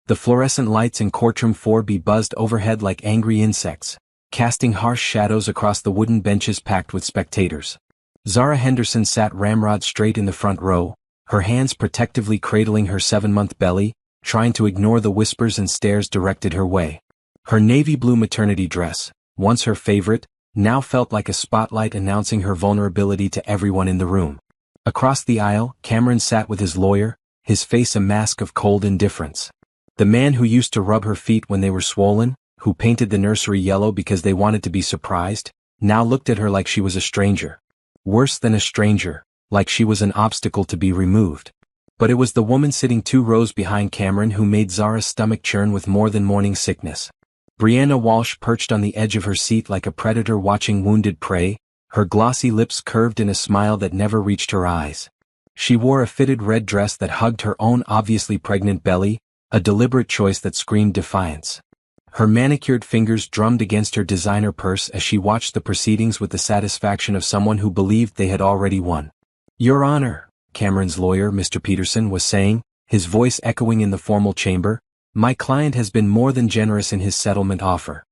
The fluorescent lights in courtroom 4B buzzed overhead like angry insects, casting harsh shadows across the wooden benches packed with spectators. Zara Henderson sat ramrod straight in the front row, her hands protectively cradling her 7-month belly, trying to ignore the whispers and stares directed her way. Her navy blue maternity dress, once her favorite, now felt like a spotlight announcing her vulnerability to everyone in the room. Across the aisle, Cameron sat with his lawyer, his face a mask of cold indifference. The man who used to rub her feet when they were swollen, who painted the nursery yellow because they wanted to be surprised, now looked at her like she was a stranger. Worse than a stranger, like she was an obstacle to be removed. But it was the woman sitting 2 rows behind Cameron who made Zara's stomach churn with more than morning sickness. Brianna Walsh perched on the edge of her seat like a predator watching wounded prey, her glossy lips curved in a smile that never reached her eyes. She wore a fitted red dress that hugged her own obviously pregnant belly, a deliberate choice that screamed defiance. Her manicured fingers drummed against her designer purse as she watched the proceedings with the satisfaction of someone who believed they had already won. "Your Honor," Cameron's lawyer, Mr. Peterson, was saying, his voice echoing in the formal chamber, "my client has been more than generous in his settlement offer.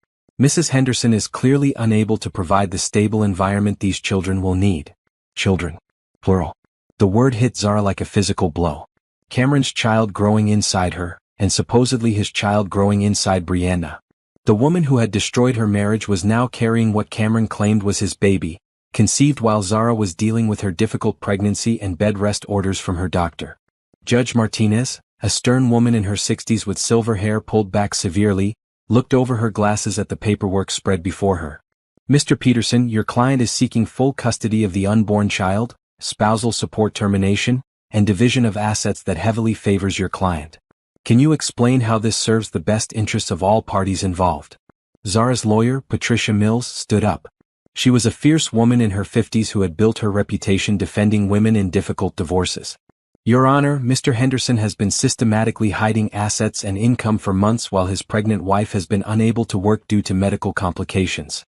Mrs. Henderson is clearly unable to provide the stable environment these children will need." Children. Plural. The word hit Zara like a physical blow. Cameron's child growing inside her, and supposedly his child growing inside Brianna. The woman who had destroyed her marriage was now carrying what Cameron claimed was his baby, conceived while Zara was dealing with her difficult pregnancy and bed rest orders from her doctor. Judge Martinez, a stern woman in her 60s with silver hair pulled back severely, looked over her glasses at the paperwork spread before her. "Mr. Peterson, your client is seeking full custody of the unborn child, spousal support termination, and division of assets that heavily favors your client. Can you explain how this serves the best interests of all parties involved?" Zara's lawyer, Patricia Mills, stood up. She was a fierce woman in her 50s who had built her reputation defending women in difficult divorces. "Your Honor, Mr. Henderson has been systematically hiding assets and income for months while his pregnant wife has been unable to work due to medical complications.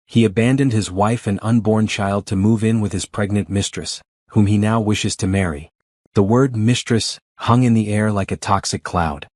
He abandoned his wife and unborn child to move in with his pregnant mistress, whom he now wishes to marry." The word mistress hung in the air like a toxic cloud.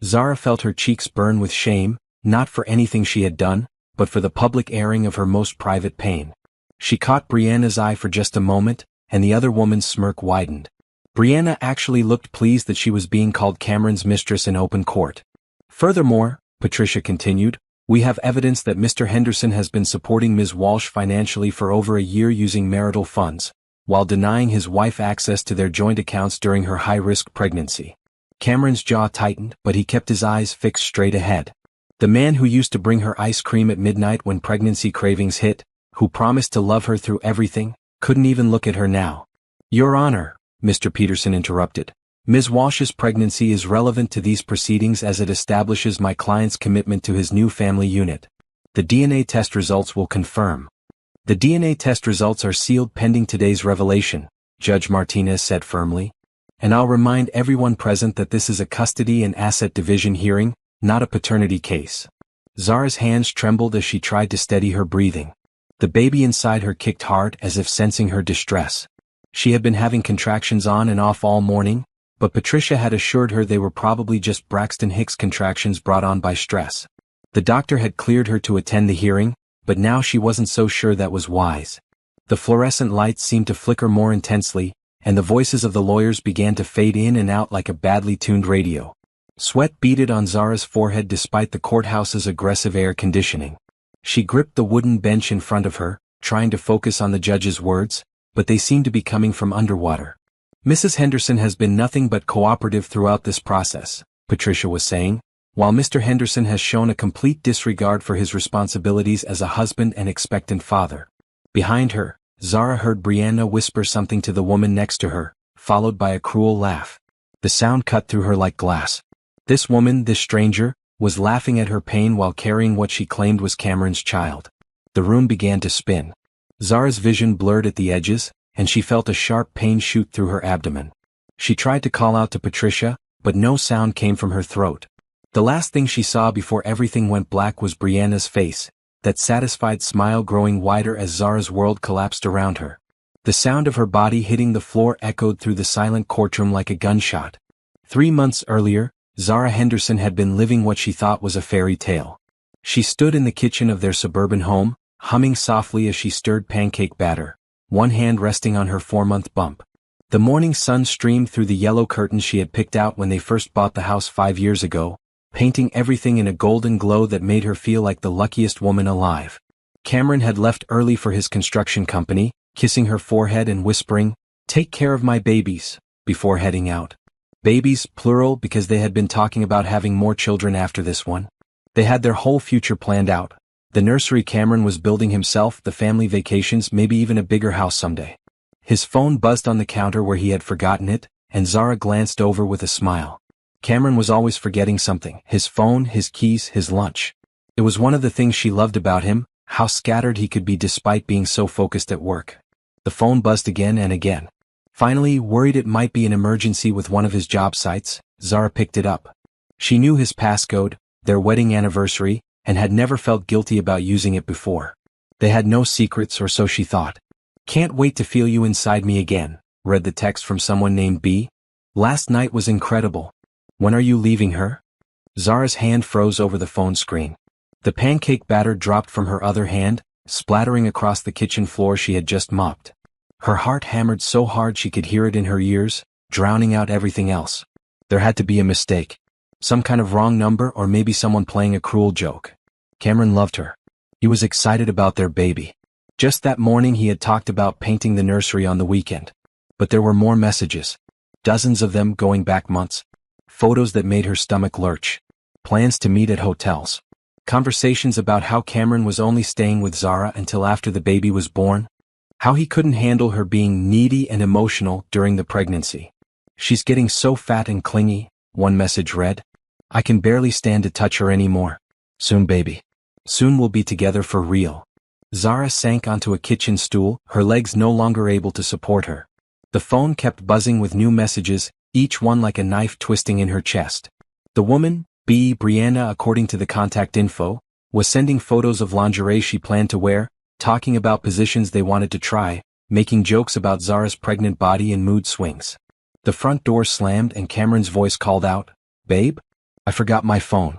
Zara felt her cheeks burn with shame, not for anything she had done, but for the public airing of her most private pain. She caught Brianna's eye for just a moment, and the other woman's smirk widened. Brianna actually looked pleased that she was being called Cameron's mistress in open court. "Furthermore," Patricia continued, "we have evidence that Mr. Henderson has been supporting Ms. Walsh financially for over a year using marital funds, while denying his wife access to their joint accounts during her high-risk pregnancy." Cameron's jaw tightened, but he kept his eyes fixed straight ahead. The man who used to bring her ice cream at midnight when pregnancy cravings hit, who promised to love her through everything, couldn't even look at her now. "Your Honor," Mr. Peterson interrupted, "Ms. Walsh's pregnancy is relevant to these proceedings as it establishes my client's commitment to his new family unit. The DNA test results will confirm." "The DNA test results are sealed pending today's revelation," Judge Martinez said firmly. "And I'll remind everyone present that this is a custody and asset division hearing, not a paternity case." Zara's hands trembled as she tried to steady her breathing. The baby inside her kicked hard as if sensing her distress. She had been having contractions on and off all morning, but Patricia had assured her they were probably just Braxton Hicks contractions brought on by stress. The doctor had cleared her to attend the hearing, but now she wasn't so sure that was wise. The fluorescent lights seemed to flicker more intensely, and the voices of the lawyers began to fade in and out like a badly tuned radio. Sweat beaded on Zara's forehead despite the courthouse's aggressive air conditioning. She gripped the wooden bench in front of her, trying to focus on the judge's words, but they seemed to be coming from underwater. "Mrs. Henderson has been nothing but cooperative throughout this process," Patricia was saying, "while Mr. Henderson has shown a complete disregard for his responsibilities as a husband and expectant father." Behind her, Zara heard Brianna whisper something to the woman next to her, followed by a cruel laugh. The sound cut through her like glass. This woman, this stranger, was laughing at her pain while carrying what she claimed was Cameron's child. The room began to spin. Zara's vision blurred at the edges, and she felt a sharp pain shoot through her abdomen. She tried to call out to Patricia, but no sound came from her throat. The last thing she saw before everything went black was Brianna's face, that satisfied smile growing wider as Zara's world collapsed around her. The sound of her body hitting the floor echoed through the silent courtroom like a gunshot. 3 months earlier, Zara Henderson had been living what she thought was a fairy tale. She stood in the kitchen of their suburban home, humming softly as she stirred pancake batter, one hand resting on her 4-month bump. The morning sun streamed through the yellow curtains she had picked out when they first bought the house 5 years ago, painting everything in a golden glow that made her feel like the luckiest woman alive. Cameron had left early for his construction company, kissing her forehead and whispering, "Take care of my babies," before heading out. Babies, plural, because they had been talking about having more children after this one. They had their whole future planned out. The nursery Cameron was building himself, the family vacations, maybe even a bigger house someday. His phone buzzed on the counter where he had forgotten it, and Zara glanced over with a smile. Cameron was always forgetting something: his phone, his keys, his lunch. It was one of the things she loved about him, how scattered he could be despite being so focused at work. The phone buzzed again and again. Finally, worried it might be an emergency with one of his job sites, Zara picked it up. She knew his passcode, their wedding anniversary, and had never felt guilty about using it before. They had no secrets, or so she thought. "Can't wait to feel you inside me again," read the text from someone named B. "Last night was incredible. When are you leaving her?" Zara's hand froze over the phone screen. The pancake batter dropped from her other hand, splattering across the kitchen floor she had just mopped. Her heart hammered so hard she could hear it in her ears, drowning out everything else. There had to be a mistake. Some kind of wrong number, or maybe someone playing a cruel joke. Cameron loved her. He was excited about their baby. Just that morning he had talked about painting the nursery on the weekend. But there were more messages. Dozens of them going back months. Photos that made her stomach lurch. Plans to meet at hotels. Conversations about how Cameron was only staying with Zara until after the baby was born. How he couldn't handle her being needy and emotional during the pregnancy. "She's getting so fat and clingy," one message read. "I can barely stand to touch her anymore. Soon, baby. Soon we'll be together for real." Zara sank onto a kitchen stool, her legs no longer able to support her. The phone kept buzzing with new messages, each one like a knife twisting in her chest. The woman, Brianna, according to the contact info, was sending photos of lingerie she planned to wear, talking about positions they wanted to try, making jokes about Zara's pregnant body and mood swings. The front door slammed and Cameron's voice called out, "Babe? I forgot my phone.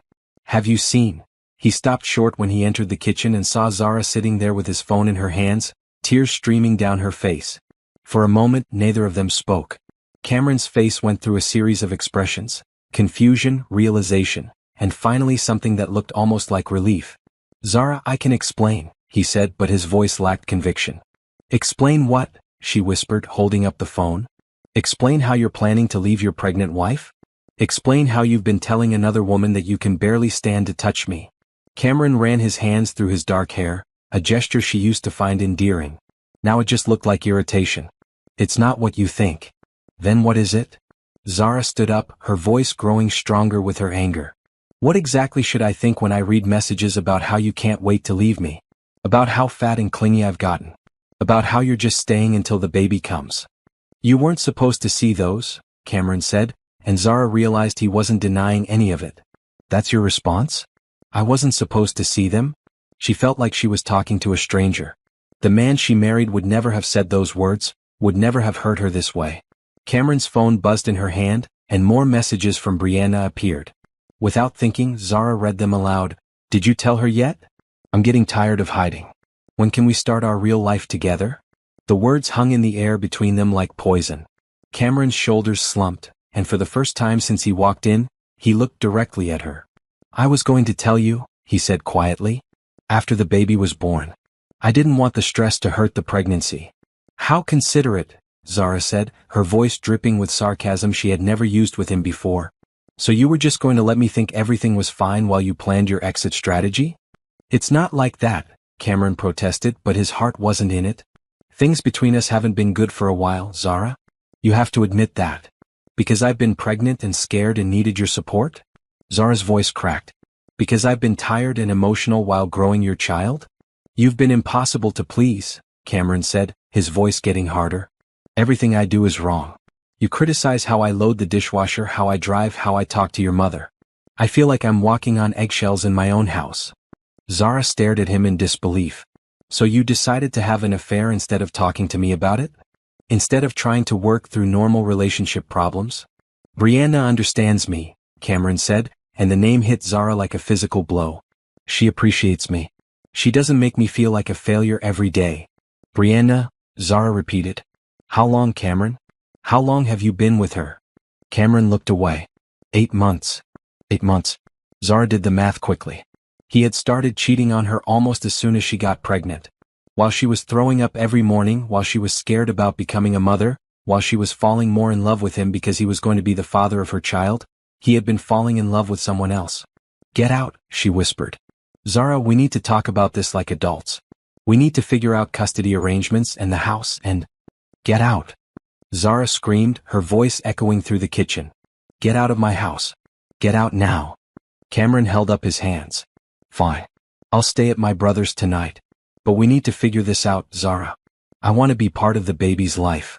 Have you seen?" He stopped short when he entered the kitchen and saw Zara sitting there with his phone in her hands, tears streaming down her face. For a moment, neither of them spoke. Cameron's face went through a series of expressions: confusion, realization, and finally something that looked almost like relief. "Zara, I can explain," he said, but his voice lacked conviction. "Explain what?" she whispered, holding up the phone. "Explain how you're planning to leave your pregnant wife? Explain how you've been telling another woman that you can barely stand to touch me." Cameron ran his hands through his dark hair, a gesture she used to find endearing. Now it just looked like irritation. "It's not what you think." "Then what is it?" Zara stood up, her voice growing stronger with her anger. "What exactly should I think when I read messages about how you can't wait to leave me? About how fat and clingy I've gotten? About how you're just staying until the baby comes?" "You weren't supposed to see those," Cameron said, and Zara realized he wasn't denying any of it. "That's your response? I wasn't supposed to see them?" She felt like she was talking to a stranger. The man she married would never have said those words, would never have hurt her this way. Cameron's phone buzzed in her hand, and more messages from Brianna appeared. Without thinking, Zara read them aloud. "Did you tell her yet? I'm getting tired of hiding. When can we start our real life together?" The words hung in the air between them like poison. Cameron's shoulders slumped, and for the first time since he walked in, he looked directly at her. "I was going to tell you," he said quietly. "After the baby was born. I didn't want the stress to hurt the pregnancy." "How considerate," Zara said, her voice dripping with sarcasm she had never used with him before. "So you were just going to let me think everything was fine while you planned your exit strategy?" "It's not like that," Cameron protested, but his heart wasn't in it. "Things between us haven't been good for a while, Zara. You have to admit that. Because I've been pregnant and scared and needed your support?" Zara's voice cracked. "Because I've been tired and emotional while growing your child?" "You've been impossible to please," Cameron said, his voice getting harder. "Everything I do is wrong. You criticize how I load the dishwasher, how I drive, how I talk to your mother. I feel like I'm walking on eggshells in my own house." Zara stared at him in disbelief. "So you decided to have an affair instead of talking to me about it? Instead of trying to work through normal relationship problems?" "Brianna understands me," Cameron said, and the name hit Zara like a physical blow. She appreciates me. She doesn't make me feel like a failure every day. Brianna, Zara repeated. How long, Cameron? How long have you been with her? Cameron looked away. 8 months. 8 months. Zara did the math quickly. He had started cheating on her almost as soon as she got pregnant. While she was throwing up every morning, while she was scared about becoming a mother, while she was falling more in love with him because he was going to be the father of her child, he had been falling in love with someone else. Get out, she whispered. Zara, we need to talk about this like adults. We need to figure out custody arrangements and the house and... Get out. Zara screamed, her voice echoing through the kitchen. Get out of my house. Get out now. Cameron held up his hands. Fine. I'll stay at my brother's tonight. But we need to figure this out, Zara. I want to be part of the baby's life.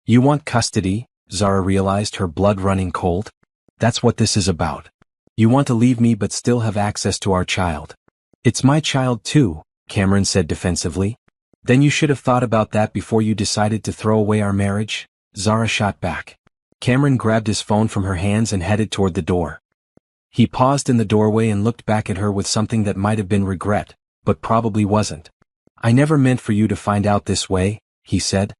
You want custody? Zara realized, her blood running cold. That's what this is about. You want to leave me but still have access to our child. It's my child too, Cameron said defensively. Then you should have thought about that before you decided to throw away our marriage, Zara shot back. Cameron grabbed his phone from her hands and headed toward the door. He paused in the doorway and looked back at her with something that might have been regret, but probably wasn't. I never meant for you to find out this way, he said.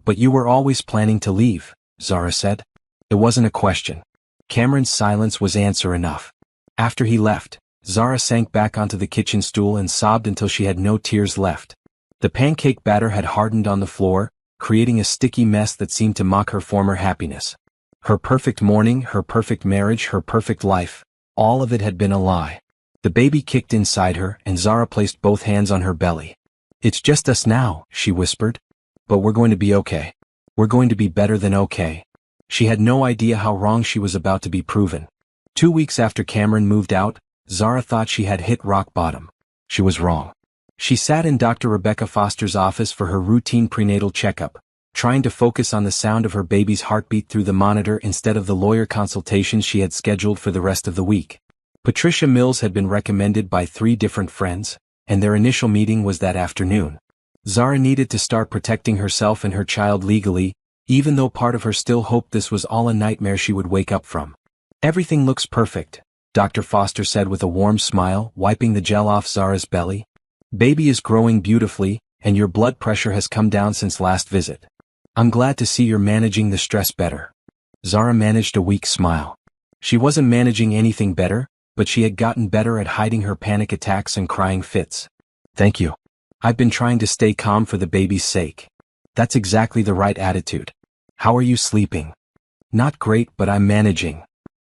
But you were always planning to leave, Zara said. It wasn't a question. Cameron's silence was answer enough. After he left, Zara sank back onto the kitchen stool and sobbed until she had no tears left. The pancake batter had hardened on the floor, creating a sticky mess that seemed to mock her former happiness. Her perfect morning, her perfect marriage, her perfect life, all of it had been a lie. The baby kicked inside her, and Zara placed both hands on her belly. It's just us now, she whispered. But we're going to be okay. We're going to be better than okay. She had no idea how wrong she was about to be proven. 2 weeks after Cameron moved out, Zara thought she had hit rock bottom. She was wrong. She sat in Dr. Rebecca Foster's office for her routine prenatal checkup, trying to focus on the sound of her baby's heartbeat through the monitor instead of the lawyer consultations she had scheduled for the rest of the week. Patricia Mills had been recommended by 3 different friends, and their initial meeting was that afternoon. Zara needed to start protecting herself and her child legally, even though part of her still hoped this was all a nightmare she would wake up from. Everything looks perfect, Dr. Foster said with a warm smile, wiping the gel off Zara's belly. Baby is growing beautifully, and your blood pressure has come down since last visit. I'm glad to see you're managing the stress better. Zara managed a weak smile. She wasn't managing anything better, but she had gotten better at hiding her panic attacks and crying fits. Thank you. I've been trying to stay calm for the baby's sake. That's exactly the right attitude. How are you sleeping? Not great, but I'm managing.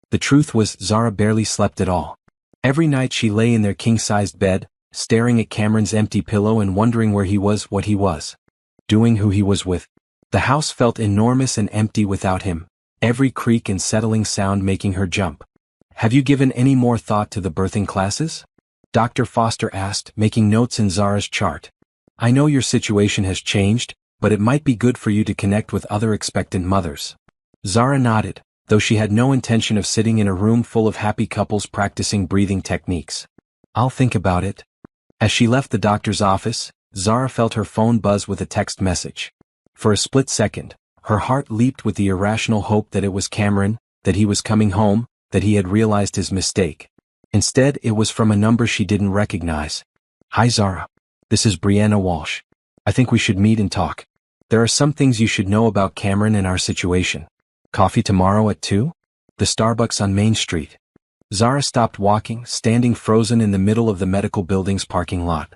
The truth was, Zara barely slept at all. Every night she lay in their king-sized bed, staring at Cameron's empty pillow and wondering where he was, what he was doing, who he was with. The house felt enormous and empty without him, every creak and settling sound making her jump. Have you given any more thought to the birthing classes? Dr. Foster asked, making notes in Zara's chart. I know your situation has changed, but it might be good for you to connect with other expectant mothers. Zara nodded, though she had no intention of sitting in a room full of happy couples practicing breathing techniques. I'll think about it. As she left the doctor's office, Zara felt her phone buzz with a text message. For a split second, her heart leaped with the irrational hope that it was Cameron, that he was coming home, that he had realized his mistake. Instead, it was from a number she didn't recognize. Hi Zara. This is Brianna Walsh. I think we should meet and talk. There are some things you should know about Cameron and our situation. Coffee tomorrow at 2? The Starbucks on Main Street. Zara stopped walking, standing frozen in the middle of the medical building's parking lot.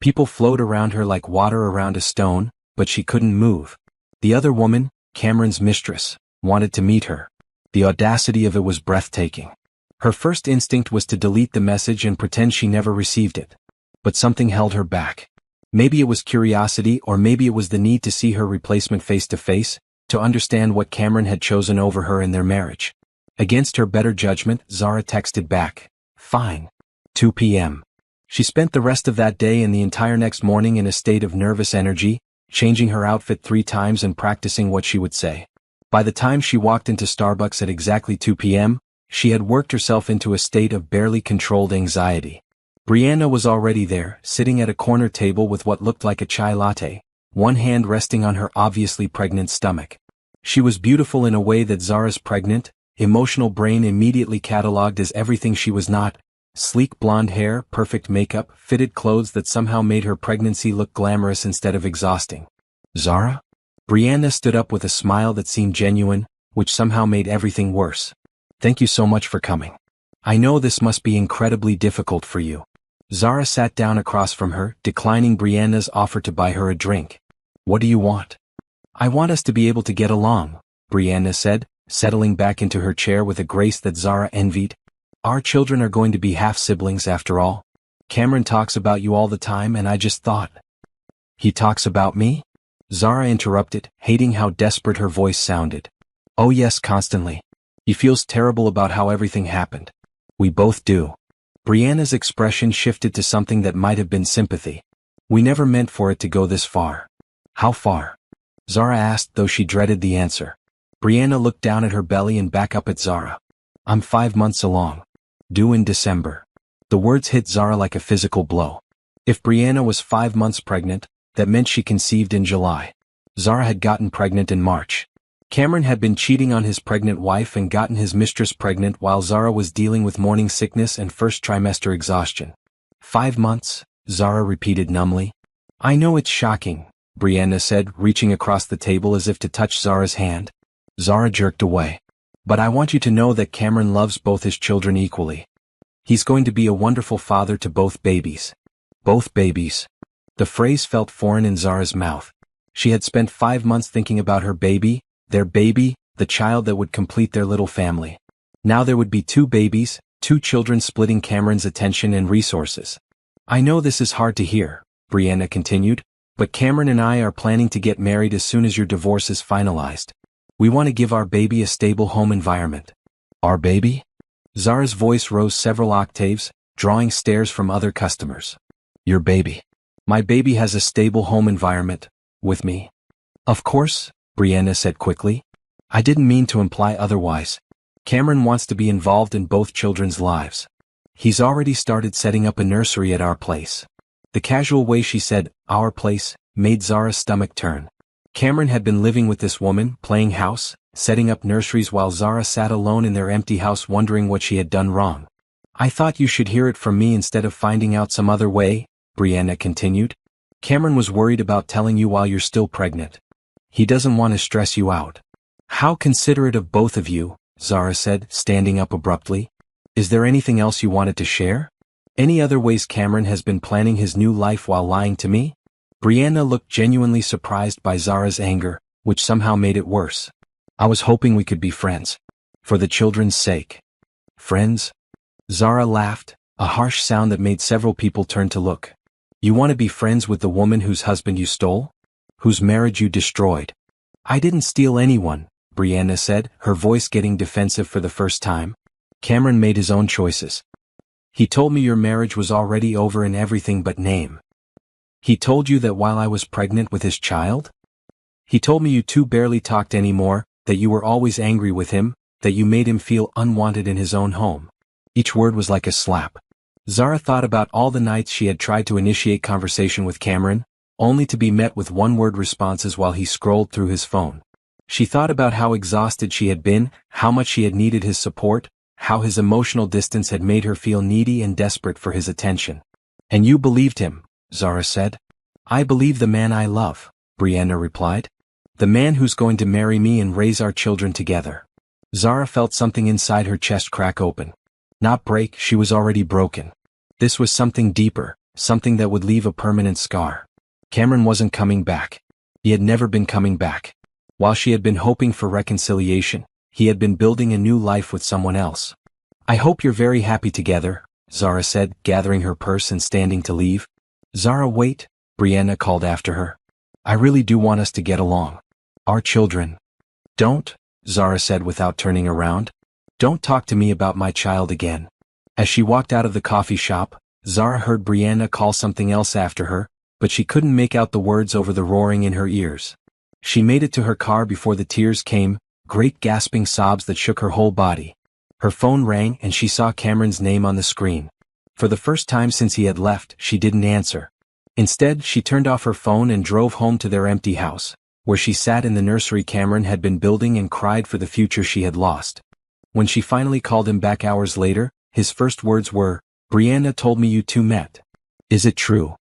People flowed around her like water around a stone, but she couldn't move. The other woman, Cameron's mistress, wanted to meet her. The audacity of it was breathtaking. Her first instinct was to delete the message and pretend she never received it. But something held her back. Maybe it was curiosity, or maybe it was the need to see her replacement face to face, to understand what Cameron had chosen over her in their marriage. Against her better judgment, Zara texted back, "Fine. 2 p.m. She spent the rest of that day and the entire next morning in a state of nervous energy, changing her outfit 3 times and practicing what she would say. By the time she walked into Starbucks at exactly 2 p.m., she had worked herself into a state of barely controlled anxiety. Brianna was already there, sitting at a corner table with what looked like a chai latte, one hand resting on her obviously pregnant stomach. She was beautiful in a way that Zara's pregnant, emotional brain immediately catalogued as everything she was not: sleek blonde hair, perfect makeup, fitted clothes that somehow made her pregnancy look glamorous instead of exhausting. Zara? Brianna stood up with a smile that seemed genuine, which somehow made everything worse. Thank you so much for coming. I know this must be incredibly difficult for you. Zara sat down across from her, declining Brianna's offer to buy her a drink. What do you want? I want us to be able to get along, Brianna said, settling back into her chair with a grace that Zara envied. Our children are going to be half-siblings after all. Cameron talks about you all the time and I just thought. He talks about me? Zara interrupted, hating how desperate her voice sounded. Oh yes, constantly. He feels terrible about how everything happened. We both do. Brianna's expression shifted to something that might have been sympathy. We never meant for it to go this far. How far? Zara asked, though she dreaded the answer. Brianna looked down at her belly and back up at Zara. I'm 5 months along. Due in December. The words hit Zara like a physical blow. If Brianna was 5 months pregnant, that meant she conceived in July. Zara had gotten pregnant in March. Cameron had been cheating on his pregnant wife and gotten his mistress pregnant while Zara was dealing with morning sickness and first trimester exhaustion. 5 months, Zara repeated numbly. I know it's shocking, Brianna said, reaching across the table as if to touch Zara's hand. Zara jerked away. But I want you to know that Cameron loves both his children equally. He's going to be a wonderful father to both babies. Both babies. The phrase felt foreign in Zara's mouth. She had spent 5 months thinking about her baby, their baby, the child that would complete their little family. Now there would be 2 babies, 2 children splitting Cameron's attention and resources. I know this is hard to hear, Brianna continued, but Cameron and I are planning to get married as soon as your divorce is finalized. We want to give our baby a stable home environment. Our baby? Zara's voice rose several octaves, drawing stares from other customers. Your baby. My baby has a stable home environment, with me. Of course, Brianna said quickly. I didn't mean to imply otherwise. Cameron wants to be involved in both children's lives. He's already started setting up a nursery at our place. The casual way she said, our place, made Zara's stomach turn. Cameron had been living with this woman, playing house, setting up nurseries while Zara sat alone in their empty house wondering what she had done wrong. I thought you should hear it from me instead of finding out some other way, Brianna continued. Cameron was worried about telling you while you're still pregnant. He doesn't want to stress you out. How considerate of both of you, Zara said, standing up abruptly. Is there anything else you wanted to share? Any other ways Cameron has been planning his new life while lying to me? Brianna looked genuinely surprised by Zara's anger, which somehow made it worse. I was hoping we could be friends. For the children's sake. Friends? Zara laughed, a harsh sound that made several people turn to look. You want to be friends with the woman whose husband you stole? Whose marriage you destroyed? I didn't steal anyone, Brianna said, her voice getting defensive for the first time. Cameron made his own choices. He told me your marriage was already over in everything but name. He told you that while I was pregnant with his child? He told me you two barely talked anymore, that you were always angry with him, that you made him feel unwanted in his own home. Each word was like a slap. Zara thought about all the nights she had tried to initiate conversation with Cameron, only to be met with one-word responses while he scrolled through his phone. She thought about how exhausted she had been, how much she had needed his support, how his emotional distance had made her feel needy and desperate for his attention. And you believed him, Zara said. I believe the man I love, Brianna replied. The man who's going to marry me and raise our children together. Zara felt something inside her chest crack open. Not break, she was already broken. This was something deeper, something that would leave a permanent scar. Cameron wasn't coming back. He had never been coming back. While she had been hoping for reconciliation, he had been building a new life with someone else. I hope you're very happy together, Zara said, gathering her purse and standing to leave. Zara, wait, Brianna called after her. I really do want us to get along. Our children. Don't, Zara said without turning around. Don't talk to me about my child again. As she walked out of the coffee shop, Zara heard Brianna call something else after her, but she couldn't make out the words over the roaring in her ears. She made it to her car before the tears came, great gasping sobs that shook her whole body. Her phone rang and she saw Cameron's name on the screen. For the first time since he had left, she didn't answer. Instead, she turned off her phone and drove home to their empty house, where she sat in the nursery Cameron had been building and cried for the future she had lost. When she finally called him back hours later, his first words were, "Brianna told me you two met. Is it true?"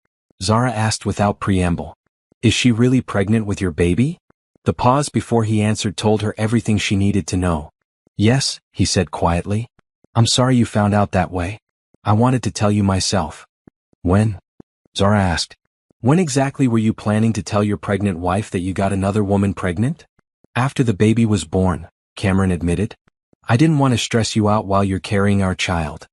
Zara asked without preamble. "Is she really pregnant with your baby?" The pause before he answered told her everything she needed to know. "Yes," he said quietly. "I'm sorry you found out that way. I wanted to tell you myself." "When?" Zara asked. "When exactly were you planning to tell your pregnant wife that you got another woman pregnant?" "After the baby was born," Cameron admitted. "I didn't want to stress you out while you're carrying our child."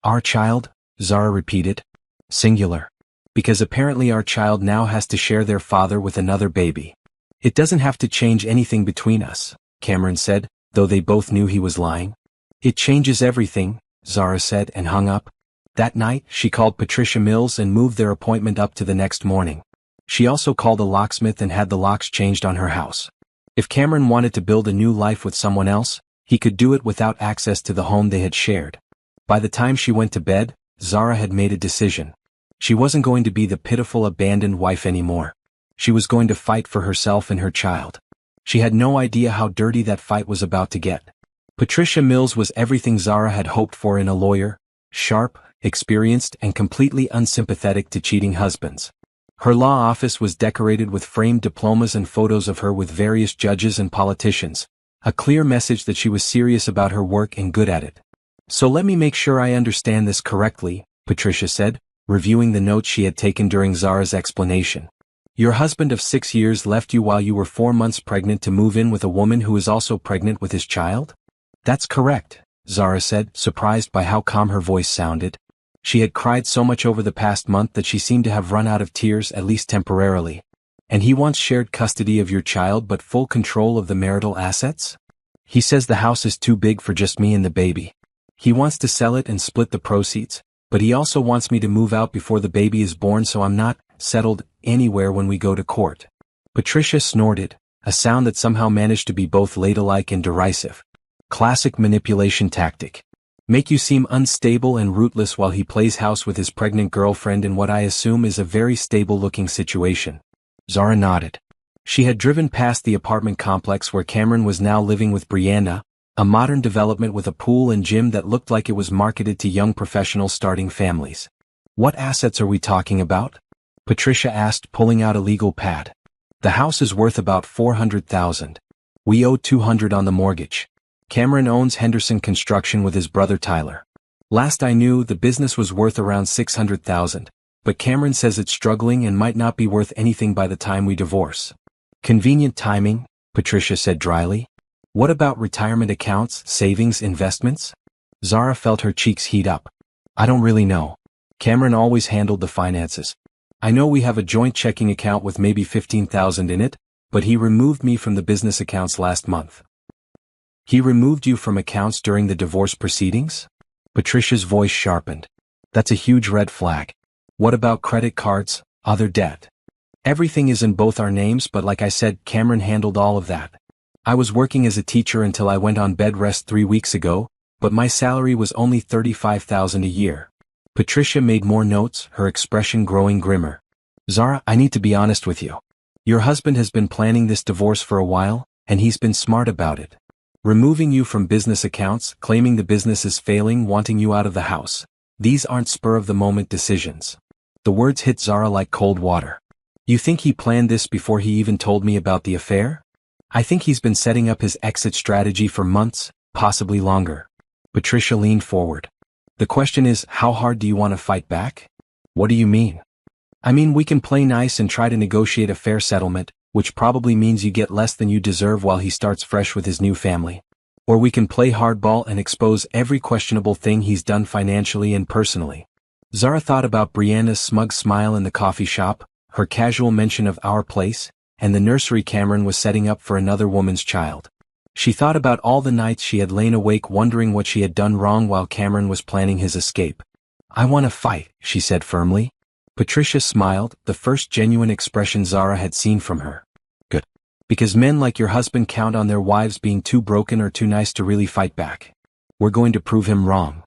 "Our child?" Zara repeated. Singular. "Because apparently our child now has to share their father with another baby." "It doesn't have to change anything between us," Cameron said, though they both knew he was lying. "It changes everything," Zara said and hung up. That night, she called Patricia Mills and moved their appointment up to the next morning. She also called a locksmith and had the locks changed on her house. If Cameron wanted to build a new life with someone else, he could do it without access to the home they had shared. By the time she went to bed, Zara had made a decision. She wasn't going to be the pitiful abandoned wife anymore. She was going to fight for herself and her child. She had no idea how dirty that fight was about to get. Patricia Mills was everything Zara had hoped for in a lawyer: sharp, experienced, and completely unsympathetic to cheating husbands. Her law office was decorated with framed diplomas and photos of her with various judges and politicians, a clear message that she was serious about her work and good at it. "So let me make sure I understand this correctly," Patricia said, reviewing the notes she had taken during Zara's explanation. "Your husband of 6 years left you while you were 4 months pregnant to move in with a woman who is also pregnant with his child?" "That's correct," Zara said, surprised by how calm her voice sounded. She had cried so much over the past month that she seemed to have run out of tears, at least temporarily. "And he wants shared custody of your child but full control of the marital assets?" "He says the house is too big for just me and the baby. He wants to sell it and split the proceeds, but he also wants me to move out before the baby is born so I'm not settled anywhere when we go to court." Patricia snorted, a sound that somehow managed to be both ladylike and derisive. Classic manipulation tactic. Make you seem unstable and rootless while he plays house with his pregnant girlfriend in what I assume is a very stable-looking situation. Zara nodded. She had driven past the apartment complex where Cameron was now living with Brianna, a modern development with a pool and gym that looked like it was marketed to young professionals starting families. "What assets are we talking about?" Patricia asked, pulling out a legal pad. "The house is worth about $400,000. We owe $200 on the mortgage. Cameron owns Henderson Construction with his brother Tyler. Last I knew, the business was worth around $600,000, but Cameron says it's struggling and might not be worth anything by the time we divorce." "Convenient timing," Patricia said dryly. "What about retirement accounts, savings, investments?" Zara felt her cheeks heat up. "I don't really know. Cameron always handled the finances. I know we have a joint checking account with maybe $15,000 in it, but he removed me from the business accounts last month." "He removed you from accounts during the divorce proceedings?" Patricia's voice sharpened. "That's a huge red flag. What about credit cards, other debt?" "Everything is in both our names, but like I said, Cameron handled all of that. I was working as a teacher until I went on bed rest 3 weeks ago, but my salary was only $35,000 a year." Patricia made more notes, her expression growing grimmer. "Zara, I need to be honest with you. Your husband has been planning this divorce for a while, and he's been smart about it. Removing you from business accounts, claiming the business is failing, wanting you out of the house. These aren't spur-of-the-moment decisions." The words hit Zara like cold water. "You think he planned this before he even told me about the affair?" "I think he's been setting up his exit strategy for months, possibly longer." Patricia leaned forward. "The question is, how hard do you want to fight back?" "What do you mean?" "I mean, we can play nice and try to negotiate a fair settlement, which probably means you get less than you deserve while he starts fresh with his new family. Or we can play hardball and expose every questionable thing he's done financially and personally." Zara thought about Brianna's smug smile in the coffee shop, her casual mention of our place, and the nursery Cameron was setting up for another woman's child. She thought about all the nights she had lain awake wondering what she had done wrong while Cameron was planning his escape. "I want to fight," she said firmly. Patricia smiled, the first genuine expression Zara had seen from her. "Good. Because men like your husband count on their wives being too broken or too nice to really fight back. We're going to prove him wrong."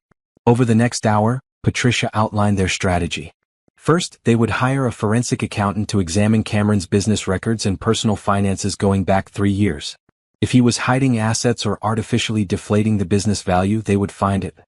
Over the next hour, Patricia outlined their strategy. First, they would hire a forensic accountant to examine Cameron's business records and personal finances going back 3 years. If he was hiding assets or artificially deflating the business value, they would find it.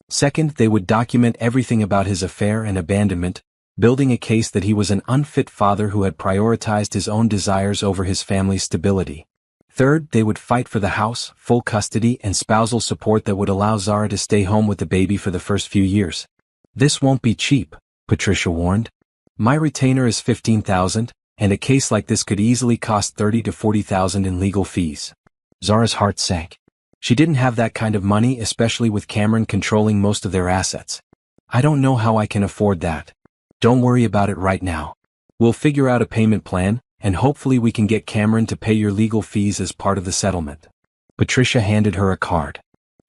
Second, they would document everything about his affair and abandonment, building a case that he was an unfit father who had prioritized his own desires over his family's stability. Third, they would fight for the house, full custody, and spousal support that would allow Zara to stay home with the baby for the first few years. This won't be cheap, Patricia warned. My retainer is $15,000, and a case like this could easily cost $30,000 to $40,000 in legal fees. Zara's heart sank. She didn't have that kind of money, especially with Cameron controlling most of their assets. I don't know how I can afford that. Don't worry about it right now. We'll figure out a payment plan, and hopefully we can get Cameron to pay your legal fees as part of the settlement. Patricia handed her a card.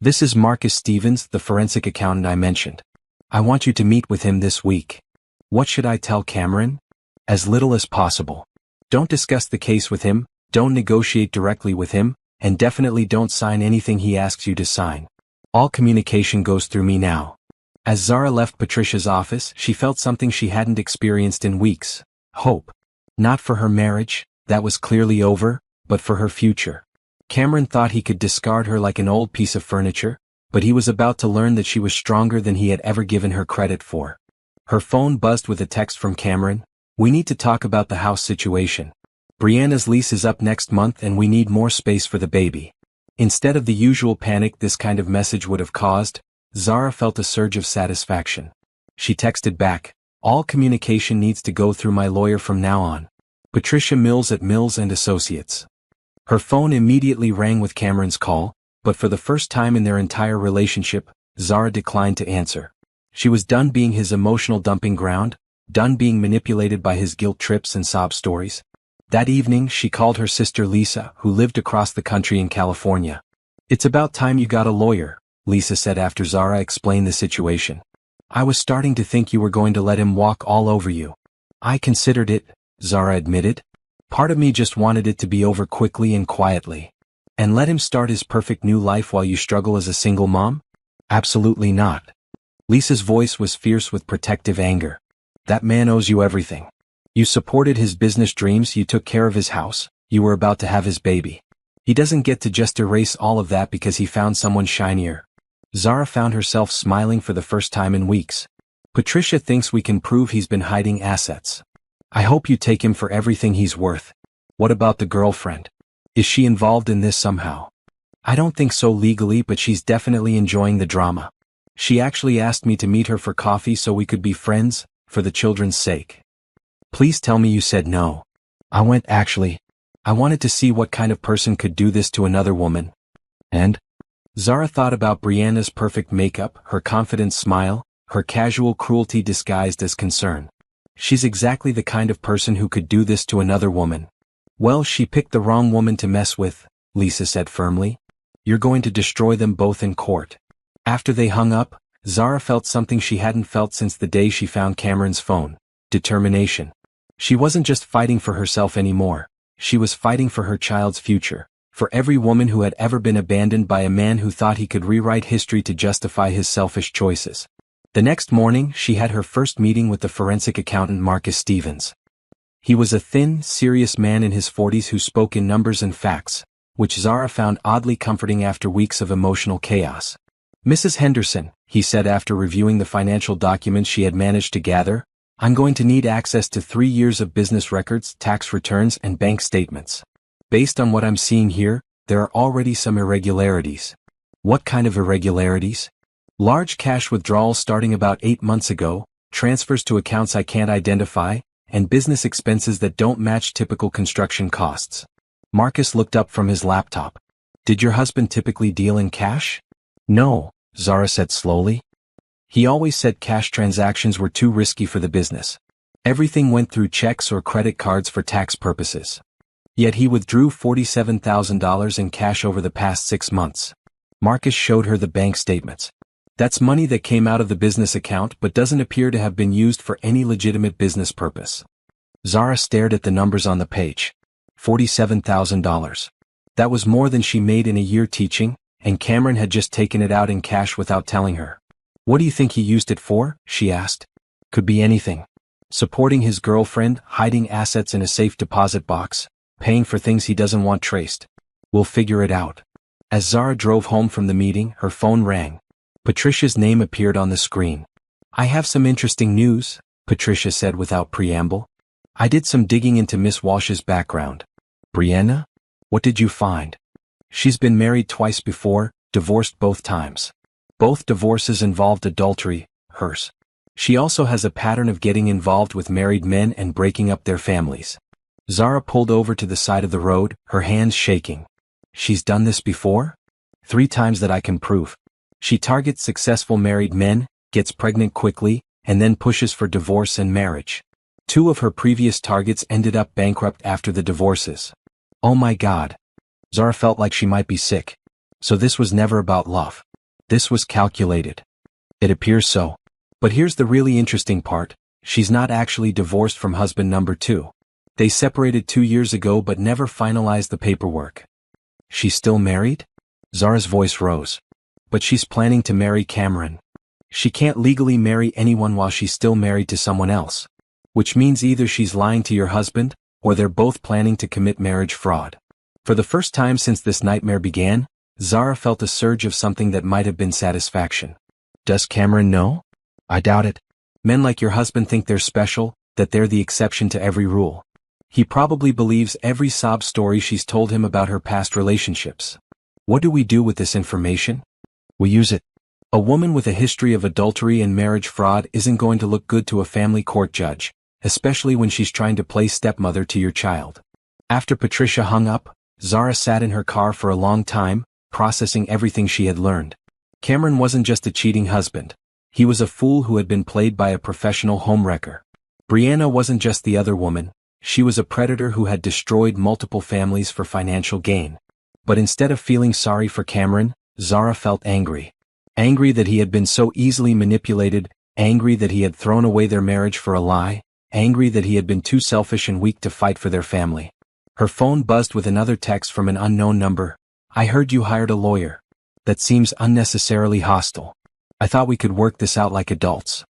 This is Marcus Stevens, the forensic accountant I mentioned. I want you to meet with him this week. What should I tell Cameron? As little as possible. Don't discuss the case with him, don't negotiate directly with him, and definitely don't sign anything he asks you to sign. All communication goes through me now. As Zara left Patricia's office, she felt something she hadn't experienced in weeks. Hope. Not for her marriage, that was clearly over, but for her future. Cameron thought he could discard her like an old piece of furniture, but he was about to learn that she was stronger than he had ever given her credit for. Her phone buzzed with a text from Cameron. We need to talk about the house situation. Brianna's lease is up next month and we need more space for the baby. Instead of the usual panic this kind of message would have caused, Zara felt a surge of satisfaction. She texted back, all communication needs to go through my lawyer from now on. Patricia Mills at Mills & Associates. Her phone immediately rang with Cameron's call, but for the first time in their entire relationship, Zara declined to answer. She was done being his emotional dumping ground, done being manipulated by his guilt trips and sob stories. That evening she called her sister Lisa, who lived across the country in California. It's about time you got a lawyer, Lisa said after Zara explained the situation. I was starting to think you were going to let him walk all over you. I considered it, Zara admitted. Part of me just wanted it to be over quickly and quietly. And let him start his perfect new life while you struggle as a single mom? Absolutely not. Lisa's voice was fierce with protective anger. That man owes you everything. You supported his business dreams, you took care of his house, you were about to have his baby. He doesn't get to just erase all of that because he found someone shinier. Zara found herself smiling for the first time in weeks. Patricia thinks we can prove he's been hiding assets. I hope you take him for everything he's worth. What about the girlfriend? Is she involved in this somehow? I don't think so legally, but she's definitely enjoying the drama. She actually asked me to meet her for coffee so we could be friends, for the children's sake. Please tell me you said no. I wanted to see what kind of person could do this to another woman. And? Zara thought about Brianna's perfect makeup, her confident smile, her casual cruelty disguised as concern. She's exactly the kind of person who could do this to another woman. Well, she picked the wrong woman to mess with, Lisa said firmly. You're going to destroy them both in court. After they hung up, Zara felt something she hadn't felt since the day she found Cameron's phone. Determination. She wasn't just fighting for herself anymore. She was fighting for her child's future, for every woman who had ever been abandoned by a man who thought he could rewrite history to justify his selfish choices. The next morning, she had her first meeting with the forensic accountant Marcus Stevens. He was a thin, serious man in his 40s who spoke in numbers and facts, which Zara found oddly comforting after weeks of emotional chaos. Mrs. Henderson, he said after reviewing the financial documents she had managed to gather, I'm going to need access to 3 years of business records, tax returns, and bank statements. Based on what I'm seeing here, there are already some irregularities. What kind of irregularities? Large cash withdrawals starting about 8 months ago, transfers to accounts I can't identify, and business expenses that don't match typical construction costs. Marcus looked up from his laptop. Did your husband typically deal in cash? No, Zara said slowly. He always said cash transactions were too risky for the business. Everything went through checks or credit cards for tax purposes. Yet he withdrew $47,000 in cash over the past 6 months. Marcus showed her the bank statements. That's money that came out of the business account but doesn't appear to have been used for any legitimate business purpose. Zara stared at the numbers on the page. $47,000. That was more than she made in a year teaching, and Cameron had just taken it out in cash without telling her. What do you think he used it for? She asked. Could be anything. Supporting his girlfriend, hiding assets in a safe deposit box, paying for things he doesn't want traced. We'll figure it out. As Zara drove home from the meeting, her phone rang. Patricia's name appeared on the screen. "I have some interesting news," Patricia said without preamble. "I did some digging into Miss Walsh's background." "Brianna? What did you find?" "She's been married twice before, divorced both times. Both divorces involved adultery, hers. She also has a pattern of getting involved with married men and breaking up their families." Zara pulled over to the side of the road, her hands shaking. "She's done this before?" "3 times that I can prove. She targets successful married men, gets pregnant quickly, and then pushes for divorce and marriage. 2 of her previous targets ended up bankrupt after the divorces." "Oh my God." Zara felt like she might be sick. So this was never about love. This was calculated. "It appears so. But here's the really interesting part, she's not actually divorced from husband number 2. They separated 2 years ago but never finalized the paperwork." "She's still married?" Zara's voice rose. "But she's planning to marry Cameron. She can't legally marry anyone while she's still married to someone else. Which means either she's lying to your husband, or they're both planning to commit marriage fraud." For the first time since this nightmare began, Zara felt a surge of something that might have been satisfaction. "Does Cameron know?" "I doubt it. Men like your husband think they're special, that they're the exception to every rule. He probably believes every sob story she's told him about her past relationships." "What do we do with this information?" "We use it. A woman with a history of adultery and marriage fraud isn't going to look good to a family court judge, especially when she's trying to play stepmother to your child." After Patricia hung up, Zara sat in her car for a long time, processing everything she had learned. Cameron wasn't just a cheating husband. He was a fool who had been played by a professional homewrecker. Brianna wasn't just the other woman. She was a predator who had destroyed multiple families for financial gain. But instead of feeling sorry for Cameron, Zara felt angry. Angry that he had been so easily manipulated, angry that he had thrown away their marriage for a lie, angry that he had been too selfish and weak to fight for their family. Her phone buzzed with another text from an unknown number. "I heard you hired a lawyer. That seems unnecessarily hostile. I thought we could work this out like adults."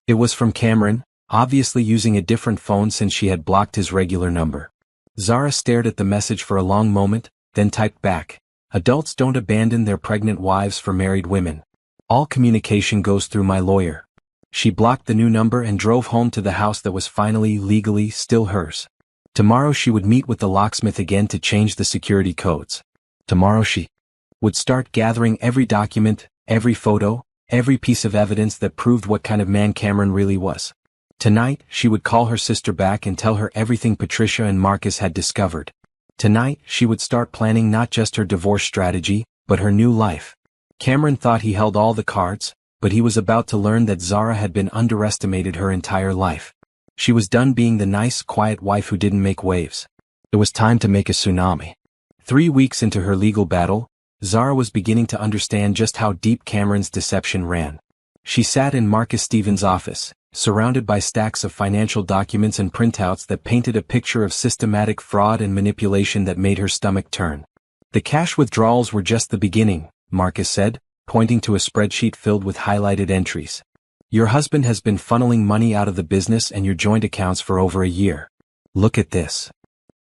It was from Cameron, obviously using a different phone since she had blocked his regular number. Zara stared at the message for a long moment, then typed back, "Adults don't abandon their pregnant wives for married women. All communication goes through my lawyer." She blocked the new number and drove home to the house that was finally, legally, still hers. Tomorrow she would meet with the locksmith again to change the security codes. Tomorrow she would start gathering every document, every photo, every piece of evidence that proved what kind of man Cameron really was. Tonight, she would call her sister back and tell her everything Patricia and Marcus had discovered. Tonight, she would start planning not just her divorce strategy, but her new life. Cameron thought he held all the cards, but he was about to learn that Zara had been underestimated her entire life. She was done being the nice, quiet wife who didn't make waves. It was time to make a tsunami. 3 weeks into her legal battle, Zara was beginning to understand just how deep Cameron's deception ran. She sat in Marcus Stevens' office, surrounded by stacks of financial documents and printouts that painted a picture of systematic fraud and manipulation that made her stomach turn. "The cash withdrawals were just the beginning," Marcus said, pointing to a spreadsheet filled with highlighted entries. "Your husband has been funneling money out of the business and your joint accounts for over a year. Look at this."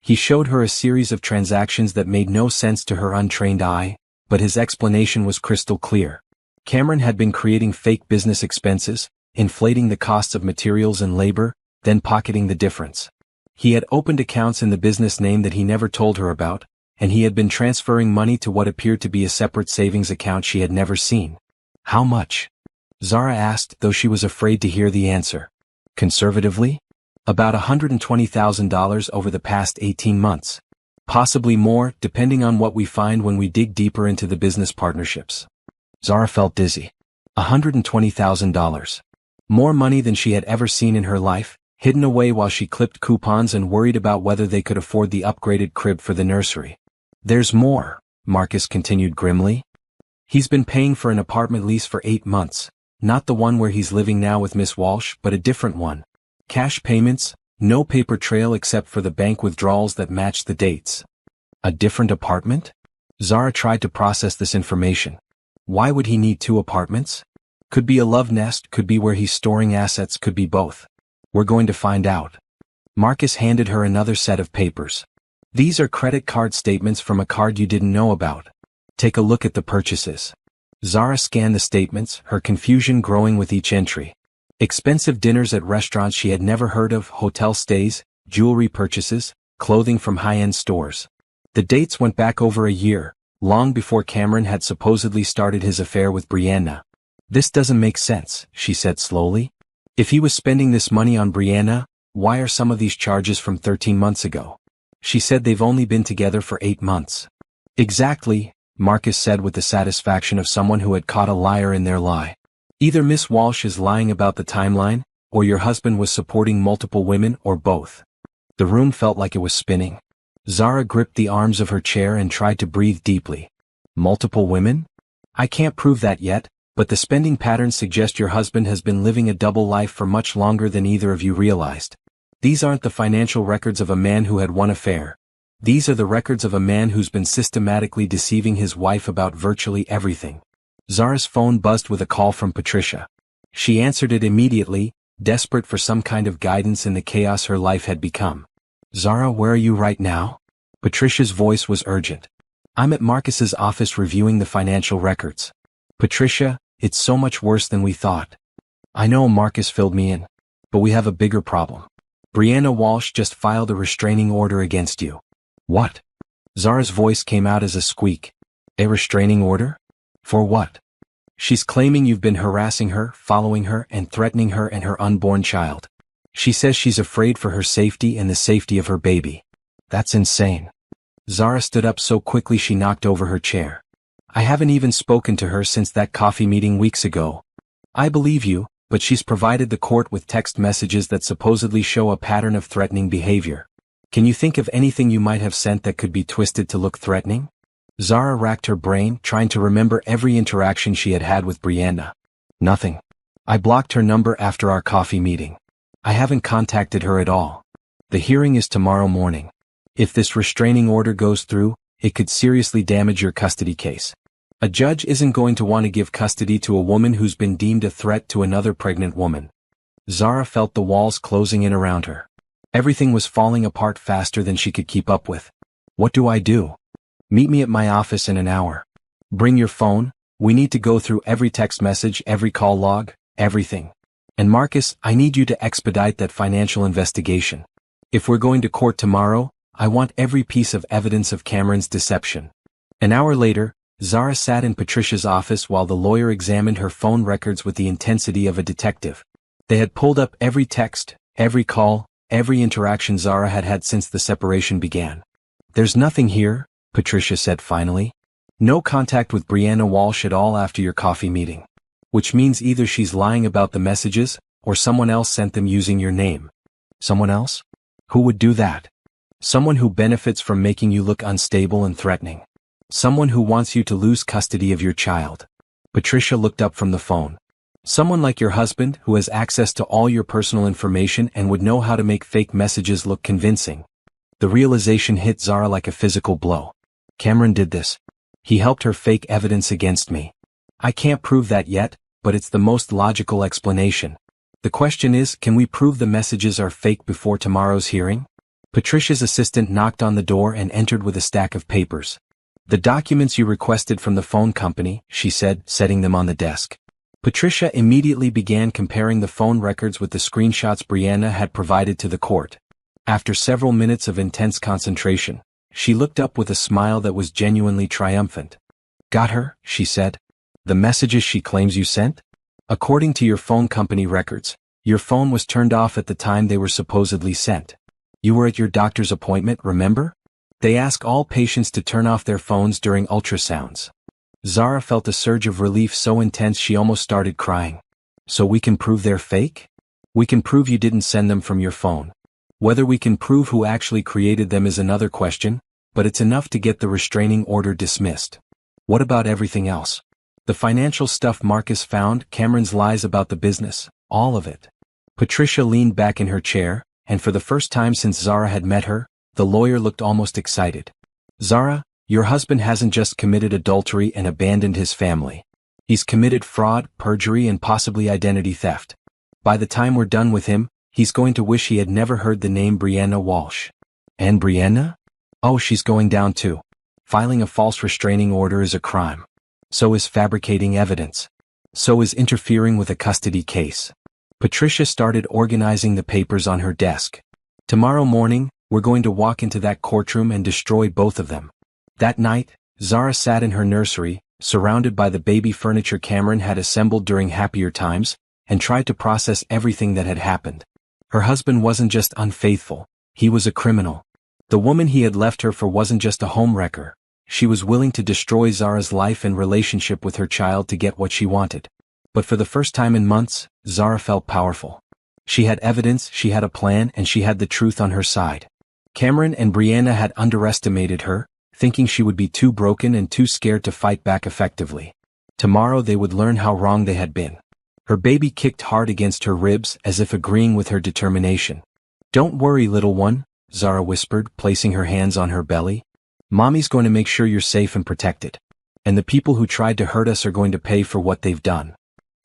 He showed her a series of transactions that made no sense to her untrained eye, but his explanation was crystal clear. Cameron had been creating fake business expenses, inflating the costs of materials and labor, then pocketing the difference. He had opened accounts in the business name that he never told her about, and he had been transferring money to what appeared to be a separate savings account she had never seen. "How much?" Zara asked, though she was afraid to hear the answer. "Conservatively? About $120,000 over the past 18 months. Possibly more, depending on what we find when we dig deeper into the business partnerships." Zara felt dizzy. $120,000. More money than she had ever seen in her life, hidden away while she clipped coupons and worried about whether they could afford the upgraded crib for the nursery. "There's more," Marcus continued grimly. "He's been paying for an apartment lease for 8 months, not the one where he's living now with Miss Walsh, but a different one. Cash payments, no paper trail except for the bank withdrawals that matched the dates." "A different apartment?" Zara tried to process this information. Why would he need 2 apartments? Could be a love nest, could be where he's storing assets, could be both. "We're going to find out." Marcus handed her another set of papers. These are credit card statements from a card you didn't know about. Take a look at the purchases. Zara scanned the statements, her confusion growing with each entry. Expensive dinners at restaurants she had never heard of, hotel stays, jewelry purchases, clothing from high-end stores. The dates went back over a year, long before Cameron had supposedly started his affair with Brianna. "This doesn't make sense," she said slowly. "If he was spending this money on Brianna, why are some of these charges from 13 months ago? She said they've only been together for 8 months. Exactly, Marcus said with the satisfaction of someone who had caught a liar in their lie. Either Miss Walsh is lying about the timeline, or your husband was supporting multiple women, or both. The room felt like it was spinning. Zara gripped the arms of her chair and tried to breathe deeply. Multiple women? I can't prove that yet, but the spending patterns suggest your husband has been living a double life for much longer than either of you realized. These aren't the financial records of a man who had one affair. These are the records of a man who's been systematically deceiving his wife about virtually everything. Zara's phone buzzed with a call from Patricia. She answered it immediately, desperate for some kind of guidance in the chaos her life had become. Zara, where are you right now? Patricia's voice was urgent. I'm at Marcus's office reviewing the financial records. Patricia, it's so much worse than we thought. I know Marcus filled me in, but we have a bigger problem. Brianna Walsh just filed a restraining order against you. What? Zara's voice came out as a squeak. A restraining order? For what? She's claiming you've been harassing her, following her, and threatening her and her unborn child. She says she's afraid for her safety and the safety of her baby. That's insane. Zara stood up so quickly she knocked over her chair. I haven't even spoken to her since that coffee meeting weeks ago. I believe you, but she's provided the court with text messages that supposedly show a pattern of threatening behavior. Can you think of anything you might have sent that could be twisted to look threatening? Zara racked her brain, trying to remember every interaction she had had with Brianna. Nothing. I blocked her number after our coffee meeting. I haven't contacted her at all. The hearing is tomorrow morning. If this restraining order goes through, it could seriously damage your custody case. A judge isn't going to want to give custody to a woman who's been deemed a threat to another pregnant woman. Zara felt the walls closing in around her. Everything was falling apart faster than she could keep up with. What do I do? Meet me at my office in an hour. Bring your phone. We need to go through every text message, every call log, everything. And Marcus, I need you to expedite that financial investigation. If we're going to court tomorrow, I want every piece of evidence of Cameron's deception. An hour later, Zara sat in Patricia's office while the lawyer examined her phone records with the intensity of a detective. They had pulled up every text, every call, every interaction Zara had had since the separation began. There's nothing here, Patricia said finally. No contact with Brianna Walsh at all after your coffee meeting. Which means either she's lying about the messages, or someone else sent them using your name. Someone else? Who would do that? Someone who benefits from making you look unstable and threatening. Someone who wants you to lose custody of your child. Patricia looked up from the phone. Someone like your husband who has access to all your personal information and would know how to make fake messages look convincing. The realization hit Zara like a physical blow. Cameron did this. He helped her fake evidence against me. I can't prove that yet, but it's the most logical explanation. The question is, can we prove the messages are fake before tomorrow's hearing? Patricia's assistant knocked on the door and entered with a stack of papers. The documents you requested from the phone company, she said, setting them on the desk. Patricia immediately began comparing the phone records with the screenshots Brianna had provided to the court. After several minutes of intense concentration, she looked up with a smile that was genuinely triumphant. Got her, she said. The messages she claims you sent? According to your phone company records, your phone was turned off at the time they were supposedly sent. You were at your doctor's appointment, remember? They ask all patients to turn off their phones during ultrasounds. Zara felt a surge of relief so intense she almost started crying. So we can prove they're fake? We can prove you didn't send them from your phone. Whether we can prove who actually created them is another question, but it's enough to get the restraining order dismissed. What about everything else? The financial stuff Marcus found, Cameron's lies about the business, all of it. Patricia leaned back in her chair, and for the first time since Zara had met her, the lawyer looked almost excited. Zara, your husband hasn't just committed adultery and abandoned his family. He's committed fraud, perjury, and possibly identity theft. By the time we're done with him, he's going to wish he had never heard the name Brianna Walsh. And Brianna? Oh, she's going down too. Filing a false restraining order is a crime. So is fabricating evidence. So is interfering with a custody case. Patricia started organizing the papers on her desk. Tomorrow morning, we're going to walk into that courtroom and destroy both of them. That night, Zara sat in her nursery, surrounded by the baby furniture Cameron had assembled during happier times, and tried to process everything that had happened. Her husband wasn't just unfaithful, he was a criminal. The woman he had left her for wasn't just a homewrecker. She was willing to destroy Zara's life and relationship with her child to get what she wanted. But for the first time in months, Zara felt powerful. She had evidence, she had a plan, and she had the truth on her side. Cameron and Brianna had underestimated her, thinking she would be too broken and too scared to fight back effectively. Tomorrow they would learn how wrong they had been. Her baby kicked hard against her ribs as if agreeing with her determination. "Don't worry, little one," Zara whispered, placing her hands on her belly. "Mommy's going to make sure you're safe and protected. And the people who tried to hurt us are going to pay for what they've done."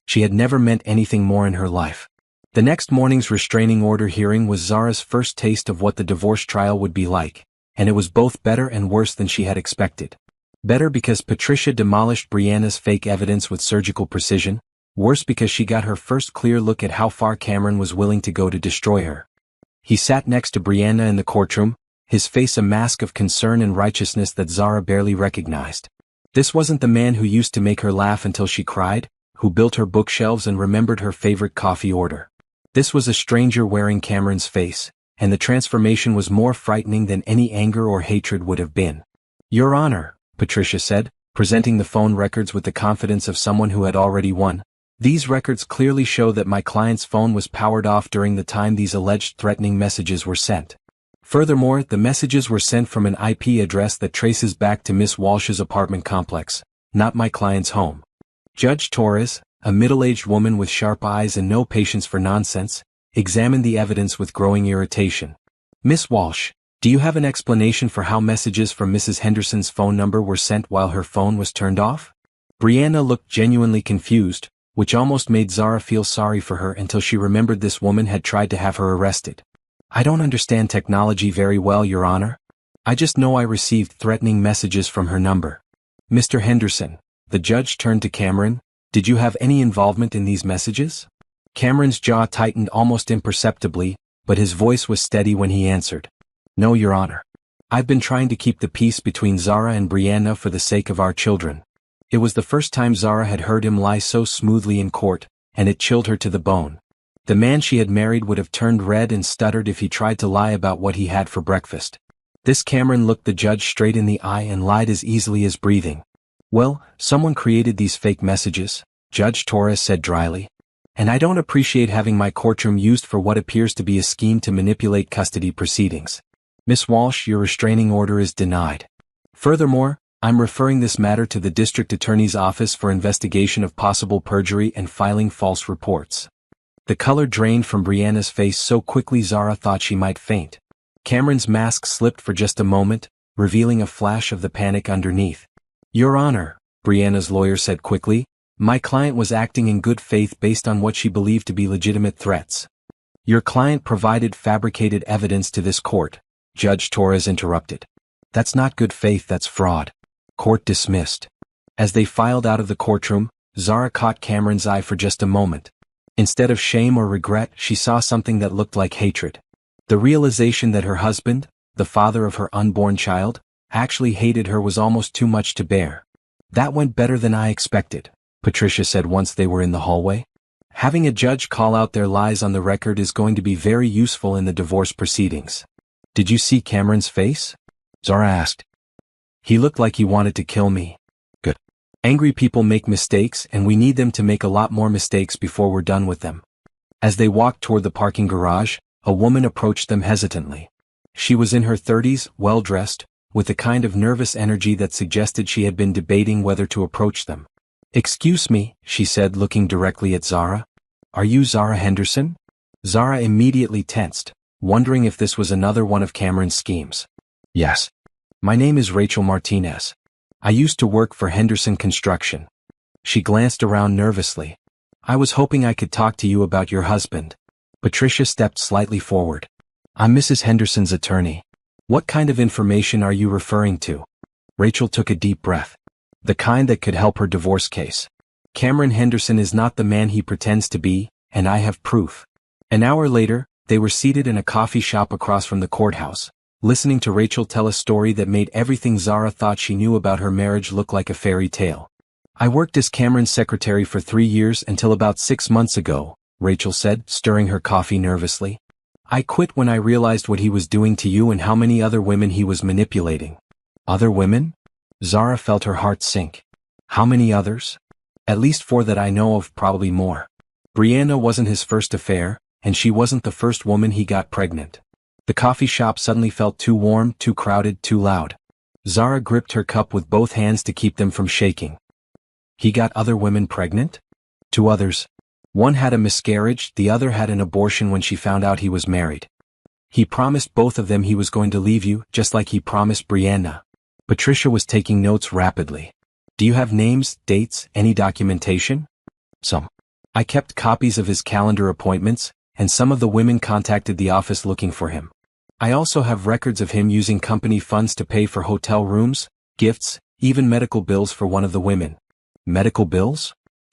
She had never meant anything more in her life. The next morning's restraining order hearing was Zara's first taste of what the divorce trial would be like, and it was both better and worse than she had expected. Better because Patricia demolished Brianna's fake evidence with surgical precision, worse because she got her first clear look at how far Cameron was willing to go to destroy her. He sat next to Brianna in the courtroom, his face a mask of concern and righteousness that Zara barely recognized. This wasn't the man who used to make her laugh until she cried, who built her bookshelves and remembered her favorite coffee order. This was a stranger wearing Cameron's face, and the transformation was more frightening than any anger or hatred would have been. "Your Honor," Patricia said, presenting the phone records with the confidence of someone who had already won. "These records clearly show that my client's phone was powered off during the time these alleged threatening messages were sent. Furthermore, the messages were sent from an IP address that traces back to Miss Walsh's apartment complex, not my client's home." Judge Torres, a middle-aged woman with sharp eyes and no patience for nonsense, examined the evidence with growing irritation. "Miss Walsh, do you have an explanation for how messages from Mrs. Henderson's phone number were sent while her phone was turned off?" Brianna looked genuinely confused, which almost made Zara feel sorry for her until she remembered this woman had tried to have her arrested. "I don't understand technology very well, Your Honor. I just know I received threatening messages from her number." "Mr. Henderson," the judge turned to Cameron, "did you have any involvement in these messages?" Cameron's jaw tightened almost imperceptibly, but his voice was steady when he answered. "No, Your Honor. I've been trying to keep the peace between Zara and Brianna for the sake of our children." It was the first time Zara had heard him lie so smoothly in court, and it chilled her to the bone. The man she had married would have turned red and stuttered if he tried to lie about what he had for breakfast. This Cameron looked the judge straight in the eye and lied as easily as breathing. "Well, someone created these fake messages," Judge Torres said dryly. "And I don't appreciate having my courtroom used for what appears to be a scheme to manipulate custody proceedings. Miss Walsh, your restraining order is denied. Furthermore, I'm referring this matter to the District Attorney's Office for investigation of possible perjury and filing false reports." The color drained from Brianna's face so quickly Zara thought she might faint. Cameron's mask slipped for just a moment, revealing a flash of the panic underneath. "Your Honor," Brianna's lawyer said quickly, "my client was acting in good faith based on what she believed to be legitimate threats." "Your client provided fabricated evidence to this court," Judge Torres interrupted. "That's not good faith, that's fraud." Court dismissed. As they filed out of the courtroom, Zara caught Cameron's eye for just a moment. Instead of shame or regret, she saw something that looked like hatred. The realization that her husband, the father of her unborn child, actually hated her was almost too much to bear. "That went better than I expected," Patricia said once they were in the hallway. "Having a judge call out their lies on the record is going to be very useful in the divorce proceedings." "Did you see Cameron's face?" Zara asked. "He looked like he wanted to kill me." "Good. Angry people make mistakes and we need them to make a lot more mistakes before we're done with them." As they walked toward the parking garage, a woman approached them hesitantly. She was in her 30s, well-dressed, with the kind of nervous energy that suggested she had been debating whether to approach them. "Excuse me," she said, looking directly at Zara. "Are you Zara Henderson?" Zara immediately tensed, wondering if this was another one of Cameron's schemes. "Yes. My name is Rachel Martinez. I used to work for Henderson Construction." She glanced around nervously. "I was hoping I could talk to you about your husband." Patricia stepped slightly forward. "I'm Mrs. Henderson's attorney." What kind of information are you referring to? Rachel took a deep breath. The kind that could help her divorce case. Cameron Henderson is not the man he pretends to be, and I have proof. An hour later, they were seated in a coffee shop across from the courthouse, listening to Rachel tell a story that made everything Zara thought she knew about her marriage look like a fairy tale. I worked as Cameron's secretary for 3 years until about 6 months ago, Rachel said, stirring her coffee nervously. I quit when I realized what he was doing to you and how many other women he was manipulating. Other women? Zara felt her heart sink. How many others? At least 4 that I know of, probably more. Brianna wasn't his first affair, and she wasn't the first woman he got pregnant. The coffee shop suddenly felt too warm, too crowded, too loud. Zara gripped her cup with both hands to keep them from shaking. He got other women pregnant? 2 others. One had a miscarriage, the other had an abortion when she found out he was married. He promised both of them he was going to leave you, just like he promised Brianna. Patricia was taking notes rapidly. Do you have names, dates, any documentation? Some. I kept copies of his calendar appointments, and some of the women contacted the office looking for him. I also have records of him using company funds to pay for hotel rooms, gifts, even medical bills for one of the women. Medical bills?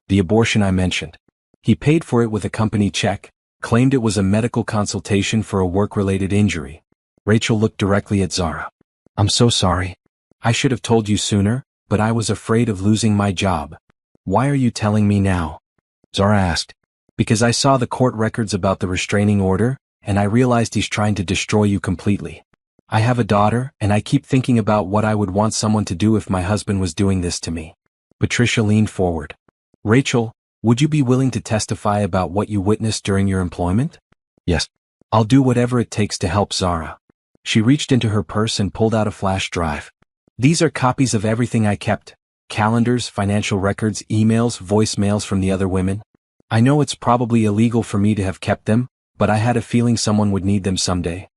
The abortion I mentioned. He paid for it with a company check, claimed it was a medical consultation for a work-related injury. Rachel looked directly at Zara. I'm so sorry. I should have told you sooner, but I was afraid of losing my job. Why are you telling me now? Zara asked. Because I saw the court records about the restraining order, and I realized he's trying to destroy you completely. I have a daughter, and I keep thinking about what I would want someone to do if my husband was doing this to me. Patricia leaned forward. Rachel, would you be willing to testify about what you witnessed during your employment? Yes. I'll do whatever it takes to help Zara. She reached into her purse and pulled out a flash drive. These are copies of everything I kept. Calendars, financial records, emails, voicemails from the other women. I know it's probably illegal for me to have kept them, but I had a feeling someone would need them someday.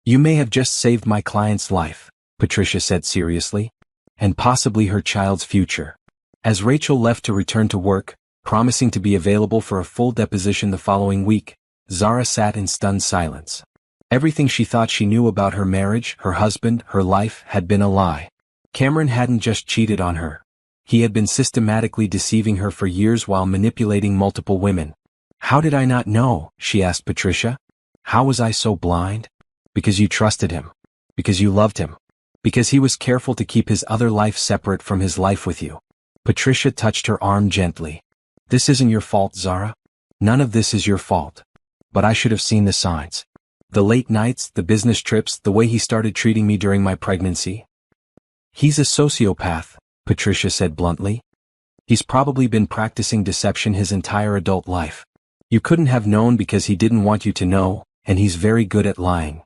You may have just saved my client's life, Patricia said seriously. And possibly her child's future. As Rachel left to return to work, promising to be available for a full deposition the following week, Zara sat in stunned silence. Everything she thought she knew about her marriage, her husband, her life, had been a lie. Cameron hadn't just cheated on her. He had been systematically deceiving her for years while manipulating multiple women. How did I not know? She asked Patricia. How was I so blind? Because you trusted him. Because you loved him. Because he was careful to keep his other life separate from his life with you. Patricia touched her arm gently. This isn't your fault, Zara. None of this is your fault. But I should have seen the signs. The late nights, the business trips, the way he started treating me during my pregnancy. He's a sociopath, Patricia said bluntly. He's probably been practicing deception his entire adult life. You couldn't have known because he didn't want you to know, and he's very good at lying.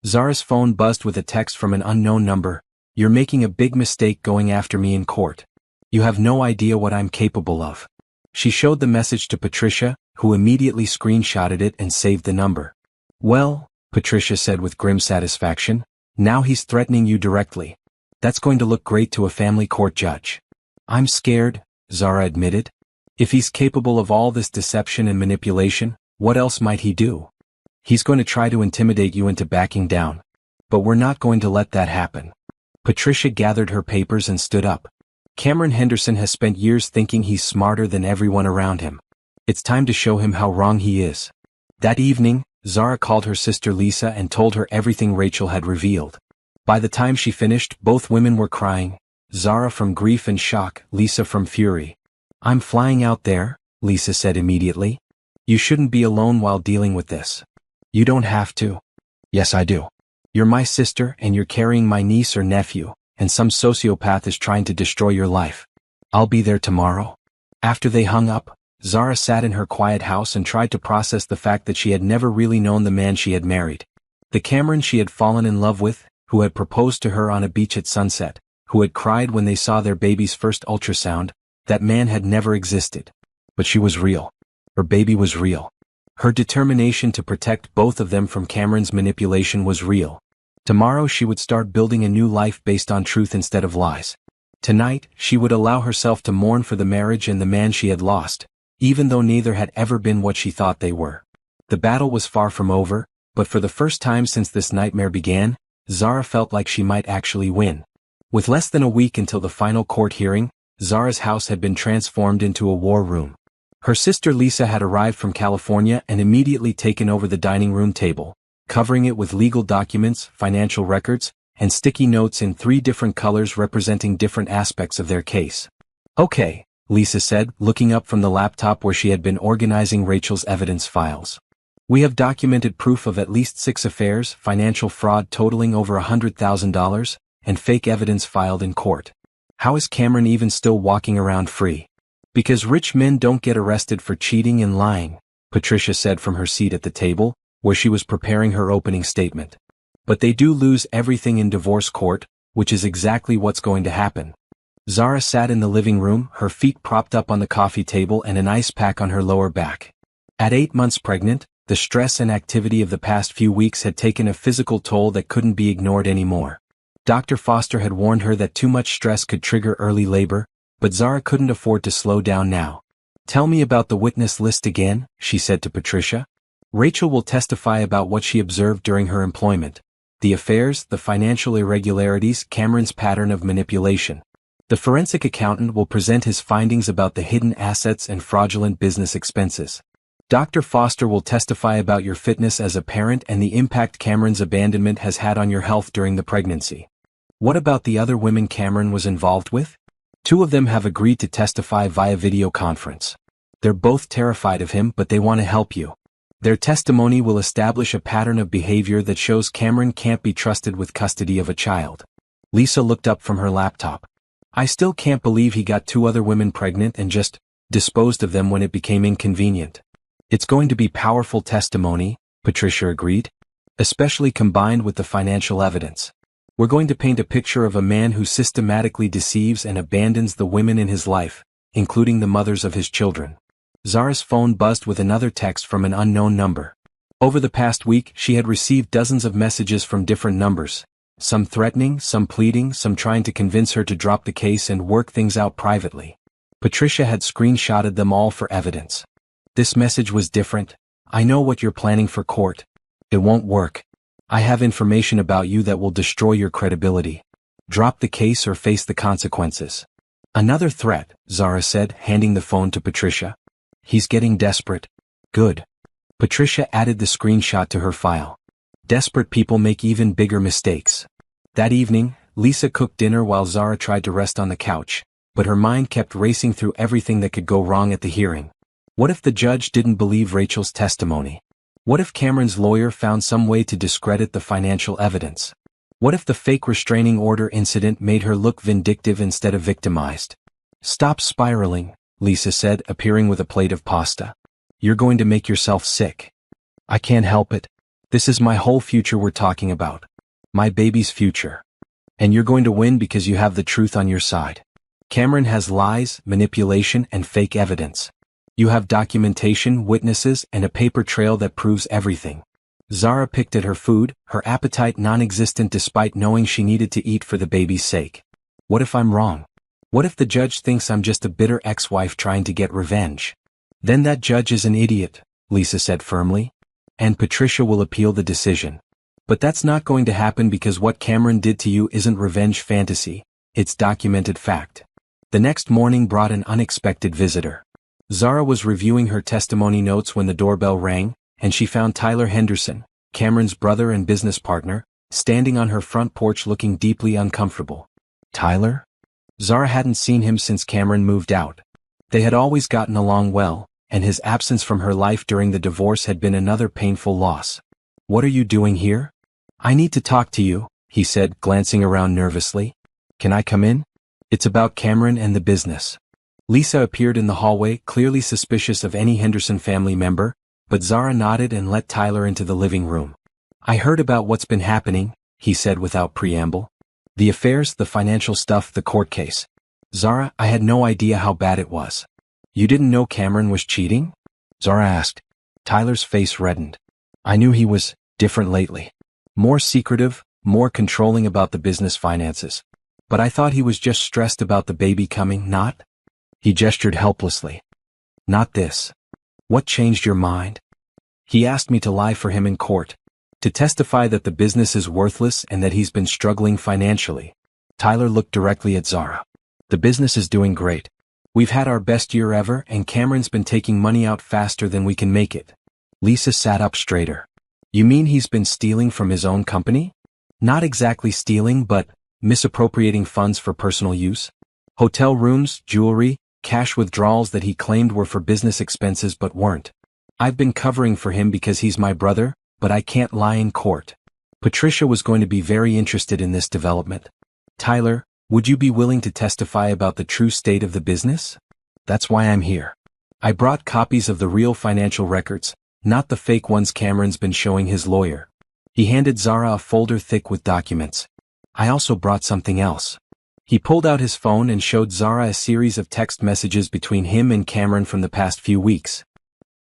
Zara's phone buzzed with a text from an unknown number. You're making a big mistake going after me in court. You have no idea what I'm capable of. She showed the message to Patricia, who immediately screenshotted it and saved the number. Well, Patricia said with grim satisfaction, now he's threatening you directly. That's going to look great to a family court judge. I'm scared, Zara admitted. If he's capable of all this deception and manipulation, what else might he do? He's going to try to intimidate you into backing down. But we're not going to let that happen. Patricia gathered her papers and stood up. Cameron Henderson has spent years thinking he's smarter than everyone around him. It's time to show him how wrong he is. That evening, Zara called her sister Lisa and told her everything Rachel had revealed. By the time she finished, both women were crying. Zara from grief and shock, Lisa from fury. I'm flying out there, Lisa said immediately. You shouldn't be alone while dealing with this. You don't have to. Yes, I do. You're my sister and you're carrying my niece or nephew, and some sociopath is trying to destroy your life. I'll be there tomorrow. After they hung up, Zara sat in her quiet house and tried to process the fact that she had never really known the man she had married. The Cameron she had fallen in love with, who had proposed to her on a beach at sunset, who had cried when they saw their baby's first ultrasound, that man had never existed. But she was real. Her baby was real. Her determination to protect both of them from Cameron's manipulation was real. Tomorrow she would start building a new life based on truth instead of lies. Tonight, she would allow herself to mourn for the marriage and the man she had lost, even though neither had ever been what she thought they were. The battle was far from over, but for the first time since this nightmare began, Zara felt like she might actually win. With less than a week until the final court hearing, Zara's house had been transformed into a war room. Her sister Lisa had arrived from California and immediately taken over the dining room table, covering it with legal documents, financial records, and sticky notes in 3 different colors representing different aspects of their case. "Okay," Lisa said, looking up from the laptop where she had been organizing Rachel's evidence files. "We have documented proof of at least 6 affairs, financial fraud totaling over $100,000, and fake evidence filed in court. How is Cameron even still walking around free?" "Because rich men don't get arrested for cheating and lying," Patricia said from her seat at the table, where she was preparing her opening statement. "But they do lose everything in divorce court, which is exactly what's going to happen." Zara sat in the living room, her feet propped up on the coffee table and an ice pack on her lower back. At 8 months pregnant, the stress and activity of the past few weeks had taken a physical toll that couldn't be ignored anymore. Dr. Foster had warned her that too much stress could trigger early labor, but Zara couldn't afford to slow down now. "Tell me about the witness list again," she said to Patricia. "Rachel will testify about what she observed during her employment. The affairs, the financial irregularities, Cameron's pattern of manipulation. The forensic accountant will present his findings about the hidden assets and fraudulent business expenses. Dr. Foster will testify about your fitness as a parent and the impact Cameron's abandonment has had on your health during the pregnancy. What about the other women Cameron was involved with? 2 of them have agreed to testify via video conference. They're both terrified of him, but they want to help you. Their testimony will establish a pattern of behavior that shows Cameron can't be trusted with custody of a child." Lisa looked up from her laptop. "I still can't believe he got 2 other women pregnant and just disposed of them when it became inconvenient." "It's going to be powerful testimony," Patricia agreed, "especially combined with the financial evidence. We're going to paint a picture of a man who systematically deceives and abandons the women in his life, including the mothers of his children." Zara's phone buzzed with another text from an unknown number. Over the past week, she had received dozens of messages from different numbers, some threatening, some pleading, some trying to convince her to drop the case and work things out privately. Patricia had screenshotted them all for evidence. This message was different. "I know what you're planning for court. It won't work. I have information about you that will destroy your credibility. Drop the case or face the consequences." "Another threat," Zara said, handing the phone to Patricia. "He's getting desperate." "Good." Patricia added the screenshot to her file. Desperate people make even bigger mistakes. That evening, Lisa cooked dinner while Zara tried to rest on the couch, but her mind kept racing through everything that could go wrong at the hearing. What if the judge didn't believe Rachel's testimony? What if Cameron's lawyer found some way to discredit the financial evidence? What if the fake restraining order incident made her look vindictive instead of victimized? "Stop spiraling," Lisa said, appearing with a plate of pasta. "You're going to make yourself sick." "I can't help it. This is my whole future we're talking about. My baby's future. And you're going to win because you have the truth on your side. Cameron has lies, manipulation, and fake evidence. You have documentation, witnesses, and a paper trail that proves everything." Zara picked at her food, her appetite non-existent despite knowing she needed to eat for the baby's sake. "What if I'm wrong? What if the judge thinks I'm just a bitter ex-wife trying to get revenge?" "Then that judge is an idiot," Lisa said firmly. "And Patricia will appeal the decision. But that's not going to happen because what Cameron did to you isn't revenge fantasy, it's documented fact." The next morning brought an unexpected visitor. Zara was reviewing her testimony notes when the doorbell rang, and she found Tyler Henderson, Cameron's brother and business partner, standing on her front porch looking deeply uncomfortable. Tyler? Zara hadn't seen him since Cameron moved out. They had always gotten along well, and his absence from her life during the divorce had been another painful loss. "What are you doing here?" "I need to talk to you," he said, glancing around nervously. "Can I come in?" "It's about Cameron and the business." Lisa appeared in the hallway, clearly suspicious of any Henderson family member, but Zara nodded and let Tyler into the living room. "I heard about what's been happening," he said without preamble. "The affairs, the financial stuff, the court case. Zara, I had no idea how bad it was." "You didn't know Cameron was cheating?" Zara asked. Tyler's face reddened. "I knew he was different lately. More secretive, more controlling about the business finances. But I thought he was just stressed about the baby coming, not?" He gestured helplessly. "Not this. What changed your mind?" "He asked me to lie for him in court. To testify that the business is worthless and that he's been struggling financially. Tyler looked directly at Zara. The business is doing great. We've had our best year ever and Cameron's been taking money out faster than we can make it. Lisa sat up straighter. You mean he's been stealing from his own company? Not exactly stealing, but misappropriating funds for personal use. Hotel rooms, jewelry, cash withdrawals that he claimed were for business expenses but weren't. I've been covering for him because he's my brother, but I can't lie in court. Patricia was going to be very interested in this development. Tyler, would you be willing to testify about the true state of the business? That's why I'm here. I brought copies of the real financial records, not the fake ones Cameron's been showing his lawyer. He handed Zara a folder thick with documents. I also brought something else. He pulled out his phone and showed Zara a series of text messages between him and Cameron from the past few weeks.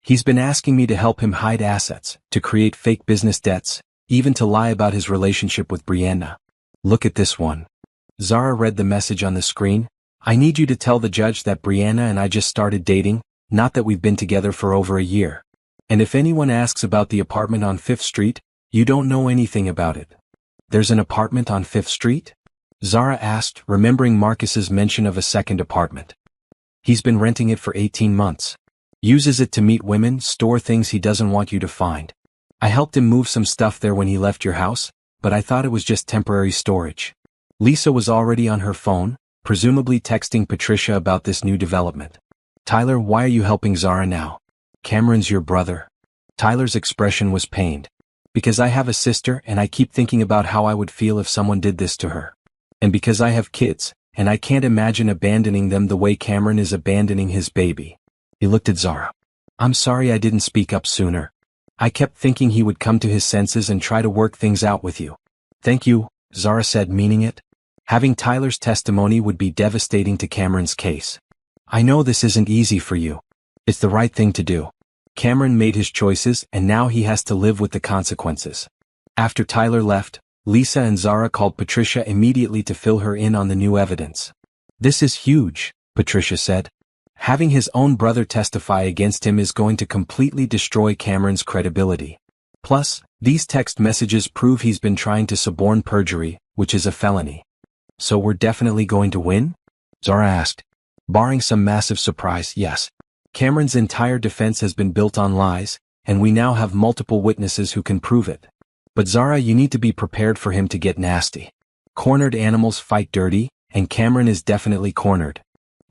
He's been asking me to help him hide assets, to create fake business debts, even to lie about his relationship with Brianna. Look at this one. Zara read the message on the screen. I need you to tell the judge that Brianna and I just started dating, not that we've been together for over a year. And if anyone asks about the apartment on 5th Street, you don't know anything about it. There's an apartment on 5th Street? Zara asked, remembering Marcus's mention of a second apartment. He's been renting it for 18 months. Uses it to meet women, store things he doesn't want you to find. I helped him move some stuff there when he left your house, but I thought it was just temporary storage. Lisa was already on her phone, presumably texting Patricia about this new development. Tyler, why are you helping Zara now? Cameron's your brother. Tyler's expression was pained. Because I have a sister and I keep thinking about how I would feel if someone did this to her. And because I have kids, and I can't imagine abandoning them the way Cameron is abandoning his baby. He looked at Zara. I'm sorry I didn't speak up sooner. I kept thinking he would come to his senses and try to work things out with you. Thank you, Zara said, meaning it. Having Tyler's testimony would be devastating to Cameron's case. I know this isn't easy for you. It's the right thing to do. Cameron made his choices and now he has to live with the consequences. After Tyler left, Lisa and Zara called Patricia immediately to fill her in on the new evidence. This is huge, Patricia said. Having his own brother testify against him is going to completely destroy Cameron's credibility. Plus, these text messages prove he's been trying to suborn perjury, which is a felony. So we're definitely going to win? Zara asked. Barring some massive surprise, yes. Cameron's entire defense has been built on lies, and we now have multiple witnesses who can prove it. But Zara, you need to be prepared for him to get nasty. Cornered animals fight dirty, and Cameron is definitely cornered.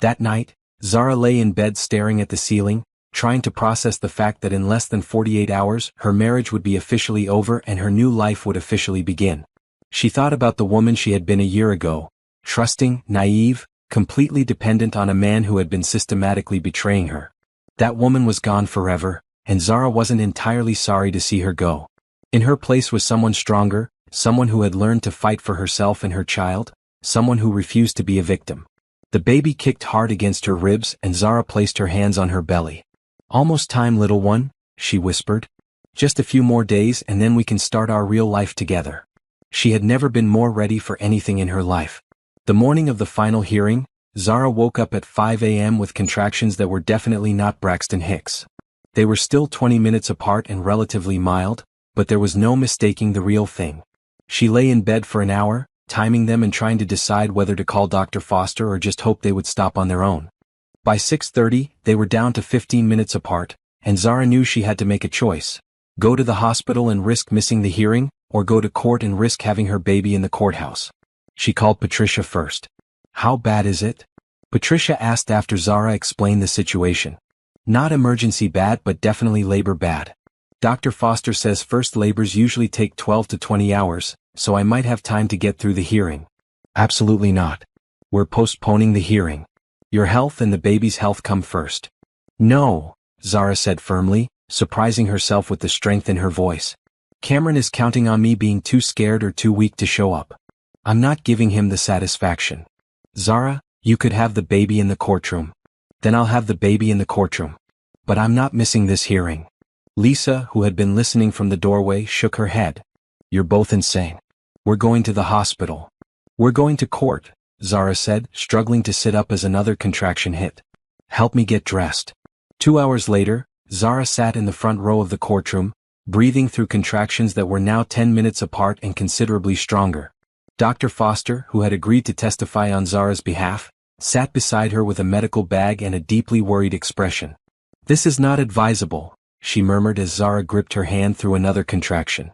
That night, Zara lay in bed staring at the ceiling, trying to process the fact that in less than 48 hours, her marriage would be officially over and her new life would officially begin. She thought about the woman she had been a year ago, trusting, naive, completely dependent on a man who had been systematically betraying her. That woman was gone forever, and Zara wasn't entirely sorry to see her go. In her place was someone stronger, someone who had learned to fight for herself and her child, someone who refused to be a victim. The baby kicked hard against her ribs and Zara placed her hands on her belly. Almost time, little one, she whispered. Just a few more days and then we can start our real life together. She had never been more ready for anything in her life. The morning of the final hearing, Zara woke up at 5 a.m. with contractions that were definitely not Braxton Hicks. They were still 20 minutes apart and relatively mild, but there was no mistaking the real thing. She lay in bed for an hour, timing them and trying to decide whether to call Dr. Foster or just hope they would stop on their own. By 6:30, they were down to 15 minutes apart, and Zara knew she had to make a choice. Go to the hospital and risk missing the hearing, or go to court and risk having her baby in the courthouse. She called Patricia first. How bad is it? Patricia asked after Zara explained the situation. Not emergency bad but definitely labor bad. Dr. Foster says first labors usually take 12 to 20 hours, so I might have time to get through the hearing. Absolutely not. We're postponing the hearing. Your health and the baby's health come first. No, Zara said firmly, surprising herself with the strength in her voice. Cameron is counting on me being too scared or too weak to show up. I'm not giving him the satisfaction. Zara, you could have the baby in the courtroom. Then I'll have the baby in the courtroom. But I'm not missing this hearing. Lisa, who had been listening from the doorway, shook her head. You're both insane. We're going to the hospital. We're going to court, Zara said, struggling to sit up as another contraction hit. Help me get dressed. 2 hours later, Zara sat in the front row of the courtroom, breathing through contractions that were now 10 minutes apart and considerably stronger. Dr. Foster, who had agreed to testify on Zara's behalf, sat beside her with a medical bag and a deeply worried expression. "This is not advisable," she murmured as Zara gripped her hand through another contraction.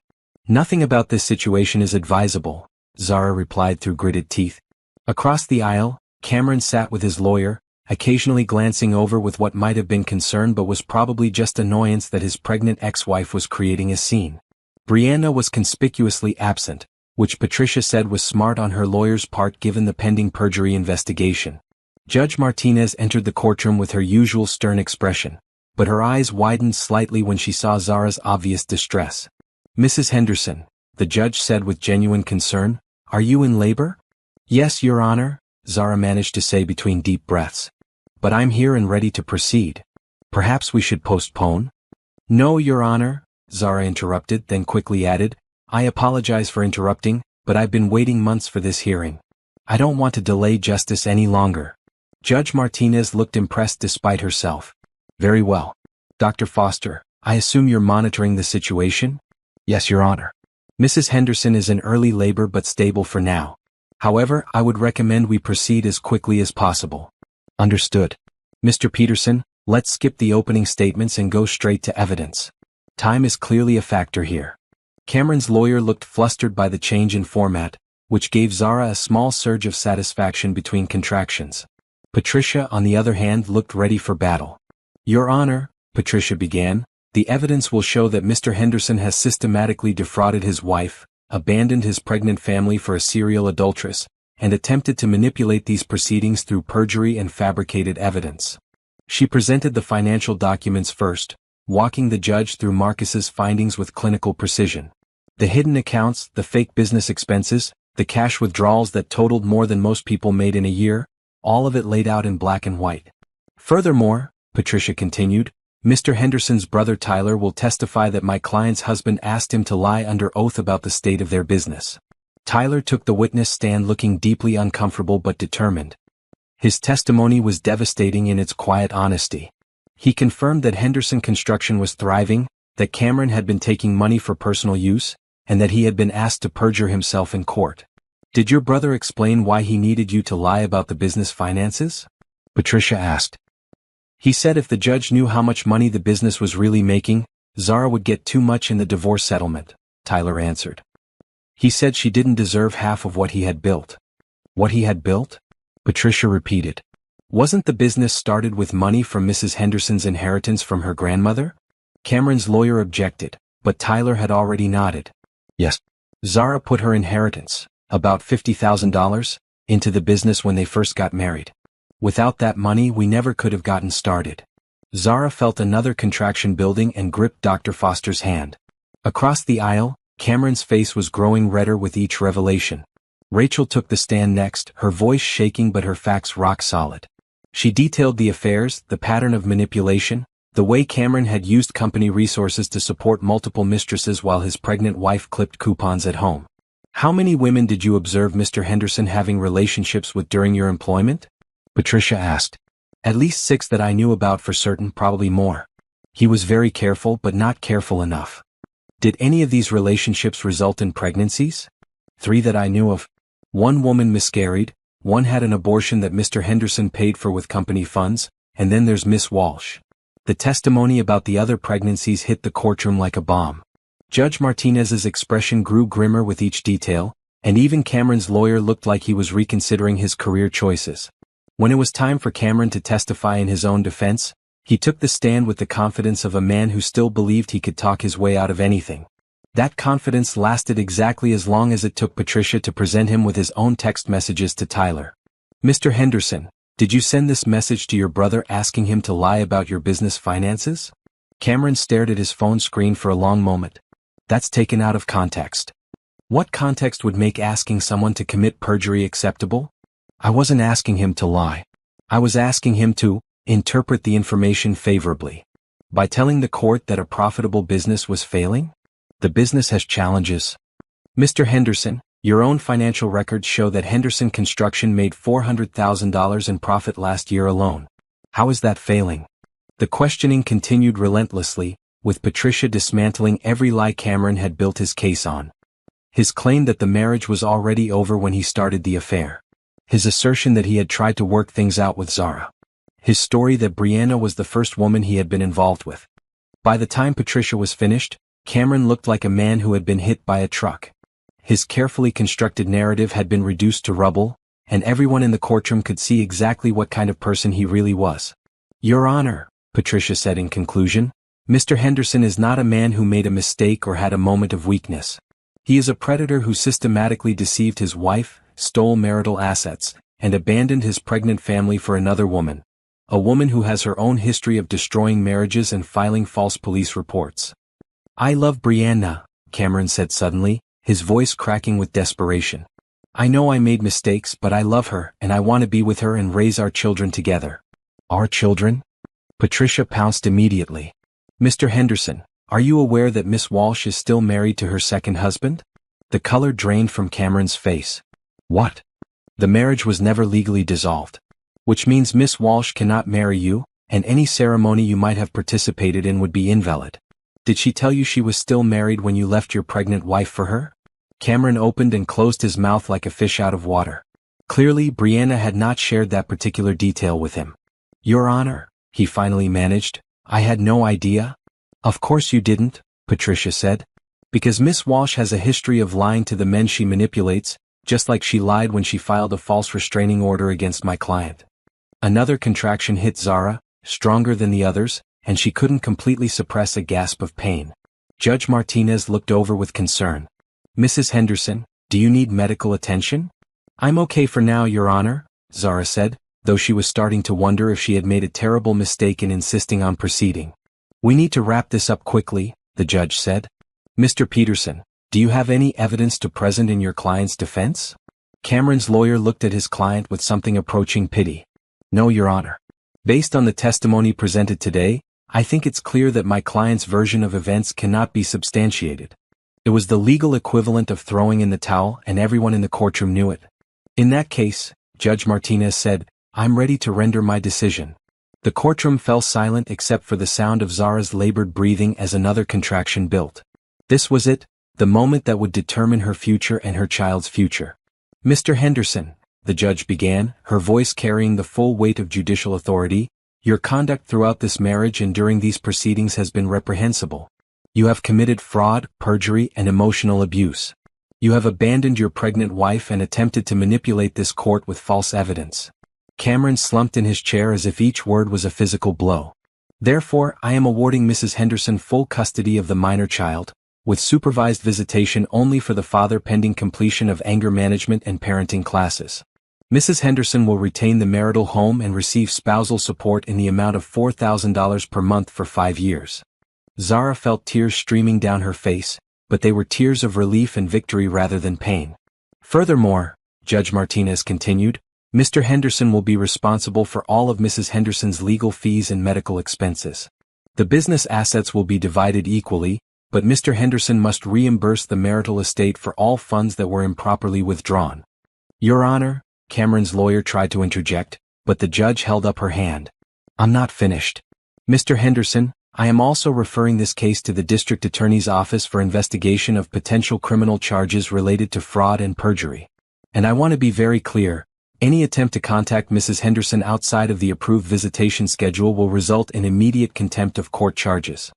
"Nothing about this situation is advisable," Zara replied through gritted teeth. Across the aisle, Cameron sat with his lawyer, occasionally glancing over with what might have been concern but was probably just annoyance that his pregnant ex-wife was creating a scene. Brianna was conspicuously absent, which Patricia said was smart on her lawyer's part given the pending perjury investigation. Judge Martinez entered the courtroom with her usual stern expression, but her eyes widened slightly when she saw Zara's obvious distress. "Mrs. Henderson," the judge said with genuine concern, "are you in labor?" "Yes, Your Honor," Zara managed to say between deep breaths. "But I'm here and ready to proceed. Perhaps we should postpone?" "No, Your Honor," Zara interrupted, then quickly added, "I apologize for interrupting, but I've been waiting months for this hearing. I don't want to delay justice any longer." Judge Martinez looked impressed despite herself. "Very well. Dr. Foster, I assume you're monitoring the situation?" "Yes, Your Honor. Mrs. Henderson is in early labor but stable for now. However, I would recommend we proceed as quickly as possible." "Understood. Mr. Peterson, let's skip the opening statements and go straight to evidence. Time is clearly a factor here." Cameron's lawyer looked flustered by the change in format, which gave Zara a small surge of satisfaction between contractions. Patricia, on the other hand, looked ready for battle. "Your Honor," Patricia began, "the evidence will show that Mr. Henderson has systematically defrauded his wife, abandoned his pregnant family for a serial adulteress, and attempted to manipulate these proceedings through perjury and fabricated evidence." She presented the financial documents first, walking the judge through Marcus's findings with clinical precision. The hidden accounts, the fake business expenses, the cash withdrawals that totaled more than most people made in a year, all of it laid out in black and white. "Furthermore," Patricia continued, "Mr. Henderson's brother Tyler will testify that my client's husband asked him to lie under oath about the state of their business." Tyler took the witness stand looking deeply uncomfortable but determined. His testimony was devastating in its quiet honesty. He confirmed that Henderson Construction was thriving, that Cameron had been taking money for personal use, and that he had been asked to perjure himself in court. "Did your brother explain why he needed you to lie about the business finances?" Patricia asked. "He said if the judge knew how much money the business was really making, Zara would get too much in the divorce settlement," Tyler answered. "He said she didn't deserve half of what he had built." "What he had built?" Patricia repeated. "Wasn't the business started with money from Mrs. Henderson's inheritance from her grandmother?" Cameron's lawyer objected, but Tyler had already nodded. "Yes. Zara put her inheritance, about $50,000, into the business when they first got married. Without that money we never could have gotten started." Zara felt another contraction building and gripped Dr. Foster's hand. Across the aisle, Cameron's face was growing redder with each revelation. Rachel took the stand next, her voice shaking but her facts rock solid. She detailed the affairs, the pattern of manipulation, the way Cameron had used company resources to support multiple mistresses while his pregnant wife clipped coupons at home. "How many women did you observe Mr. Henderson having relationships with during your employment?" Patricia asked. "At least 6 that I knew about for certain, probably more. He was very careful but not careful enough." "Did any of these relationships result in pregnancies?" 3 that I knew of. 1 woman miscarried, 1 had an abortion that Mr. Henderson paid for with company funds, and then there's Miss Walsh." The testimony about the other pregnancies hit the courtroom like a bomb. Judge Martinez's expression grew grimmer with each detail, and even Cameron's lawyer looked like he was reconsidering his career choices. When it was time for Cameron to testify in his own defense, he took the stand with the confidence of a man who still believed he could talk his way out of anything. That confidence lasted exactly as long as it took Patricia to present him with his own text messages to Tyler. "Mr. Henderson, did you send this message to your brother asking him to lie about your business finances?" Cameron stared at his phone screen for a long moment. "That's taken out of context." "What context would make asking someone to commit perjury acceptable?" "I wasn't asking him to lie. I was asking him to interpret the information favorably. By telling the court that a profitable business was failing? The business has challenges. Mr. Henderson, your own financial records show that Henderson Construction made $400,000 in profit last year alone. How is that failing?" The questioning continued relentlessly, with Patricia dismantling every lie Cameron had built his case on. His claim that the marriage was already over when he started the affair. His assertion that he had tried to work things out with Zara. His story that Brianna was the first woman he had been involved with. By the time Patricia was finished, Cameron looked like a man who had been hit by a truck. His carefully constructed narrative had been reduced to rubble, and everyone in the courtroom could see exactly what kind of person he really was. "Your Honor," Patricia said in conclusion, "Mr. Henderson is not a man who made a mistake or had a moment of weakness. He is a predator who systematically deceived his wife, stole marital assets, and abandoned his pregnant family for another woman. A woman who has her own history of destroying marriages and filing false police reports." "I love Brianna," Cameron said suddenly, his voice cracking with desperation. "I know I made mistakes, but I love her and I want to be with her and raise our children together." "Our children?" Patricia pounced immediately. "Mr. Henderson, are you aware that Miss Walsh is still married to her second husband?" The color drained from Cameron's face. "What?" "The marriage was never legally dissolved. Which means Miss Walsh cannot marry you, and any ceremony you might have participated in would be invalid. Did she tell you she was still married when you left your pregnant wife for her?" Cameron opened and closed his mouth like a fish out of water. Clearly, Brianna had not shared that particular detail with him. "Your Honor," he finally managed, "I had no idea." "Of course you didn't," Patricia said. "Because Miss Walsh has a history of lying to the men she manipulates, just like she lied when she filed a false restraining order against my client." Another contraction hit Zara, stronger than the others, and she couldn't completely suppress a gasp of pain. Judge Martinez looked over with concern. "Mrs. Henderson, do you need medical attention?" "I'm okay for now, Your Honor," Zara said, though she was starting to wonder if she had made a terrible mistake in insisting on proceeding. "We need to wrap this up quickly," the judge said. "Mr. Peterson, do you have any evidence to present in your client's defense?" Cameron's lawyer looked at his client with something approaching pity. "No, Your Honor. Based on the testimony presented today, I think it's clear that my client's version of events cannot be substantiated. It was the legal equivalent of throwing in the towel, and everyone in the courtroom knew it." "In that case," Judge Martinez said, "I'm ready to render my decision." The courtroom fell silent except for the sound of Zara's labored breathing as another contraction built. This was it, the moment that would determine her future and her child's future. "Mr. Henderson," the judge began, her voice carrying the full weight of judicial authority, "your conduct throughout this marriage and during these proceedings has been reprehensible. You have committed fraud, perjury, and emotional abuse. You have abandoned your pregnant wife and attempted to manipulate this court with false evidence." Cameron slumped in his chair as if each word was a physical blow. "Therefore, I am awarding Mrs. Henderson full custody of the minor child, with supervised visitation only for the father pending completion of anger management and parenting classes. Mrs. Henderson will retain the marital home and receive spousal support in the amount of $4,000 per month for 5 years. Zara felt tears streaming down her face, but they were tears of relief and victory rather than pain. "Furthermore," Judge Martinez continued, "Mr. Henderson will be responsible for all of Mrs. Henderson's legal fees and medical expenses. The business assets will be divided equally, but Mr. Henderson must reimburse the marital estate for all funds that were improperly withdrawn." "Your Honor," Cameron's lawyer tried to interject, but the judge held up her hand. "I'm not finished. Mr. Henderson, I am also referring this case to the District Attorney's Office for investigation of potential criminal charges related to fraud and perjury. And I want to be very clear, any attempt to contact Mrs. Henderson outside of the approved visitation schedule will result in immediate contempt of court charges."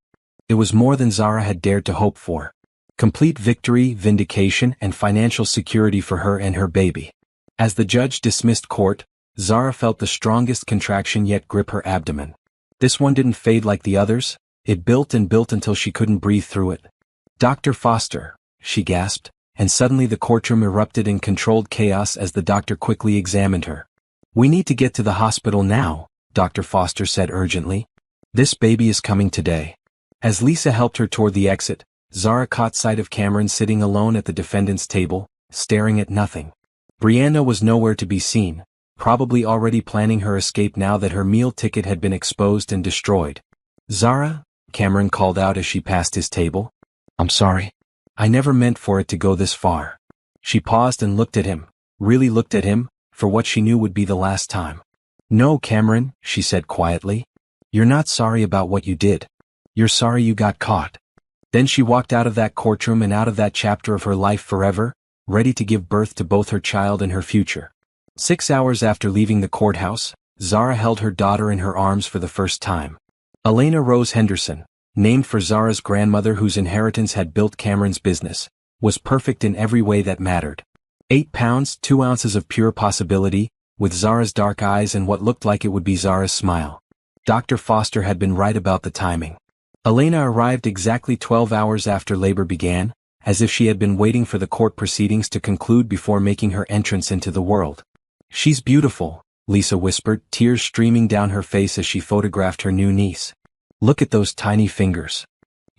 It was more than Zara had dared to hope for. Complete victory, vindication, and financial security for her and her baby. As the judge dismissed court, Zara felt the strongest contraction yet grip her abdomen. This one didn't fade like the others, it built and built until she couldn't breathe through it. "Dr. Foster," she gasped, and suddenly the courtroom erupted in controlled chaos as the doctor quickly examined her. "We need to get to the hospital now," Dr. Foster said urgently. "This baby is coming today." As Lisa helped her toward the exit, Zara caught sight of Cameron sitting alone at the defendant's table, staring at nothing. Brianna was nowhere to be seen, probably already planning her escape now that her meal ticket had been exposed and destroyed. "Zara," Cameron called out as she passed his table. "I'm sorry. I never meant for it to go this far." She paused and looked at him, really looked at him, for what she knew would be the last time. "No, Cameron," she said quietly. "You're not sorry about what you did. You're sorry you got caught. Then she walked out of that courtroom and out of that chapter of her life forever, ready to give birth to both her child and her future. 6 hours after leaving the courthouse, Zara held her daughter in her arms for the first time. Elena Rose Henderson, named for Zara's grandmother whose inheritance had built Cameron's business, was perfect in every way that mattered. 8 pounds, 2 ounces of pure possibility, with Zara's dark eyes and what looked like it would be Zara's smile. Dr. Foster had been right about the timing. Elena arrived exactly 12 hours after labor began, as if she had been waiting for the court proceedings to conclude before making her entrance into the world. She's beautiful, Lisa whispered, tears streaming down her face as she photographed her new niece. Look at those tiny fingers.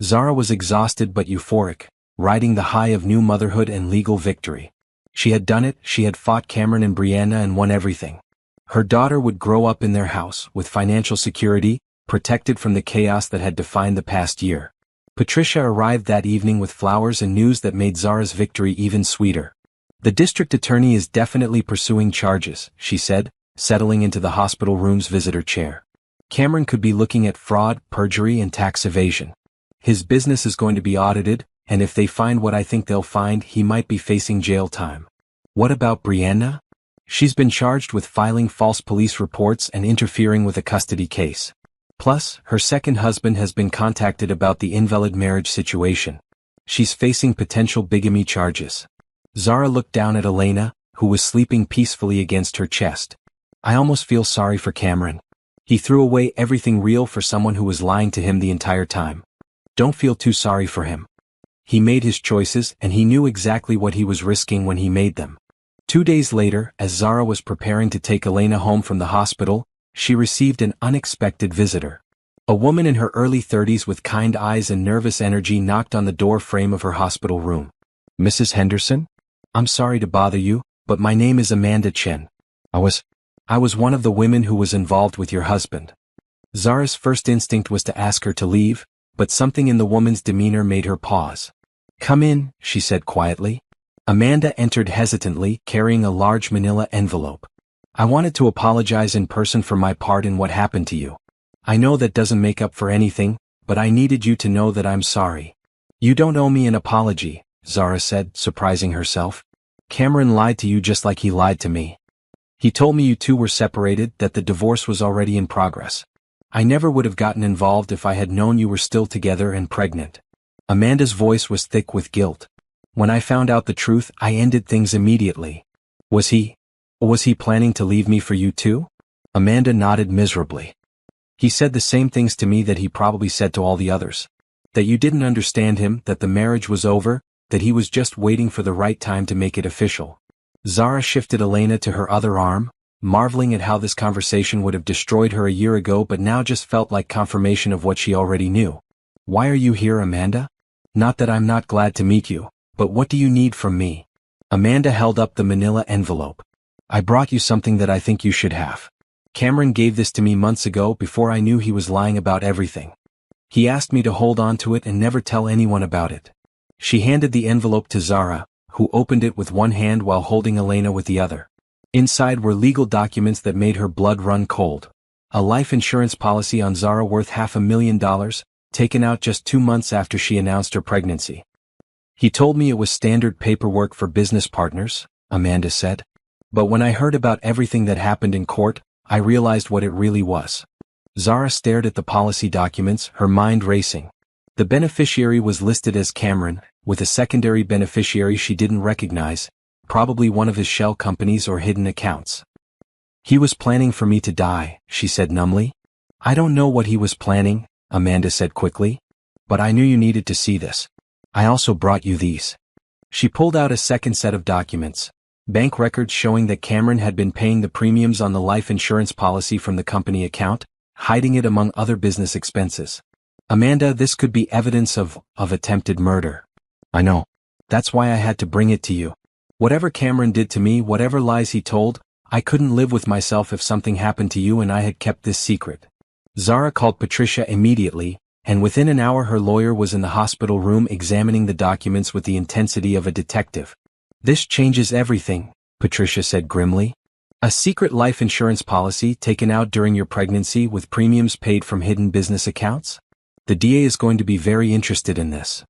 Zara was exhausted but euphoric, riding the high of new motherhood and legal victory. She had done it, she had fought Cameron and Brianna and won everything. Her daughter would grow up in their house, with financial security, protected from the chaos that had defined the past year. Patricia arrived that evening with flowers and news that made Zara's victory even sweeter. The district attorney is definitely pursuing charges, she said, settling into the hospital room's visitor chair. Cameron could be looking at fraud, perjury, and tax evasion. His business is going to be audited, and if they find what I think they'll find, he might be facing jail time. What about Brianna? She's been charged with filing false police reports and interfering with a custody case. Plus, her second husband has been contacted about the invalid marriage situation. She's facing potential bigamy charges. Zara looked down at Elena, who was sleeping peacefully against her chest. I almost feel sorry for Cameron. He threw away everything real for someone who was lying to him the entire time. Don't feel too sorry for him. He made his choices and he knew exactly what he was risking when he made them. 2 days later, as Zara was preparing to take Elena home from the hospital, she received an unexpected visitor. A woman in her early 30s with kind eyes and nervous energy knocked on the door frame of her hospital room. Mrs. Henderson? I'm sorry to bother you, but my name is Amanda Chen. I was one of the women who was involved with your husband. Zara's first instinct was to ask her to leave, but something in the woman's demeanor made her pause. Come in, she said quietly. Amanda entered hesitantly, carrying a large manila envelope. I wanted to apologize in person for my part in what happened to you. I know that doesn't make up for anything, but I needed you to know that I'm sorry. You don't owe me an apology, Zara said, surprising herself. Cameron lied to you just like he lied to me. He told me you two were separated, that the divorce was already in progress. I never would have gotten involved if I had known you were still together and pregnant. Amanda's voice was thick with guilt. When I found out the truth, I ended things immediately. Was he planning to leave me for you too? Amanda nodded miserably. He said the same things to me that he probably said to all the others. That you didn't understand him, that the marriage was over, that he was just waiting for the right time to make it official. Zara shifted Elena to her other arm, marveling at how this conversation would have destroyed her a year ago but now just felt like confirmation of what she already knew. Why are you here, Amanda? Not that I'm not glad to meet you, but what do you need from me? Amanda held up the manila envelope. I brought you something that I think you should have. Cameron gave this to me months ago before I knew he was lying about everything. He asked me to hold on to it and never tell anyone about it. She handed the envelope to Zara, who opened it with one hand while holding Elena with the other. Inside were legal documents that made her blood run cold. A life insurance policy on Zara worth $500,000, taken out just 2 months after she announced her pregnancy. He told me it was standard paperwork for business partners, Amanda said. But when I heard about everything that happened in court, I realized what it really was. Zara stared at the policy documents, her mind racing. The beneficiary was listed as Cameron, with a secondary beneficiary she didn't recognize, probably one of his shell companies or hidden accounts. He was planning for me to die, she said numbly. I don't know what he was planning, Amanda said quickly. But I knew you needed to see this. I also brought you these. She pulled out a second set of documents. Bank records showing that Cameron had been paying the premiums on the life insurance policy from the company account, hiding it among other business expenses. Amanda, this could be evidence of attempted murder. I know. That's why I had to bring it to you. Whatever Cameron did to me, whatever lies he told, I couldn't live with myself if something happened to you and I had kept this secret. Zara called Patricia immediately, and within an hour her lawyer was in the hospital room examining the documents with the intensity of a detective. This changes everything, Patricia said grimly. A secret life insurance policy taken out during your pregnancy with premiums paid from hidden business accounts? The DA is going to be very interested in this.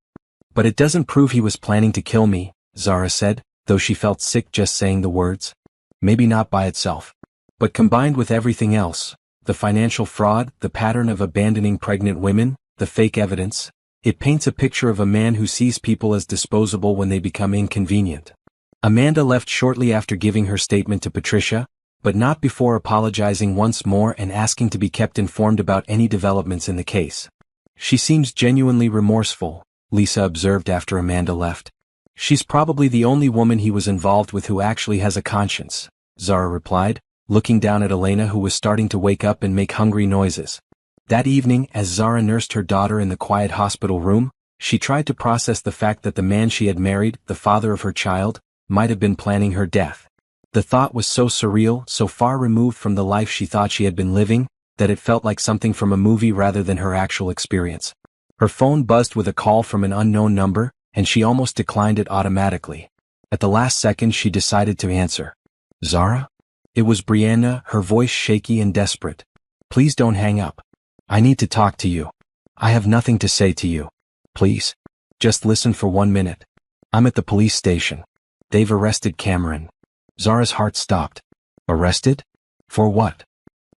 But it doesn't prove he was planning to kill me, Zara said, though she felt sick just saying the words. Maybe not by itself. But combined with everything else, the financial fraud, the pattern of abandoning pregnant women, the fake evidence, it paints a picture of a man who sees people as disposable when they become inconvenient. Amanda left shortly after giving her statement to Patricia, but not before apologizing once more and asking to be kept informed about any developments in the case. She seems genuinely remorseful, Lisa observed after Amanda left. She's probably the only woman he was involved with who actually has a conscience, Zara replied, looking down at Elena, who was starting to wake up and make hungry noises. That evening, as Zara nursed her daughter in the quiet hospital room, she tried to process the fact that the man she had married, the father of her child, might have been planning her death. The thought was so surreal, so far removed from the life she thought she had been living, that it felt like something from a movie rather than her actual experience. Her phone buzzed with a call from an unknown number, and she almost declined it automatically. At the last second she decided to answer. Zara? It was Brianna, her voice shaky and desperate. Please don't hang up. I need to talk to you. I have nothing to say to you. Please. Just listen for 1 minute. I'm at the police station. They've arrested Cameron. Zara's heart stopped. Arrested? For what?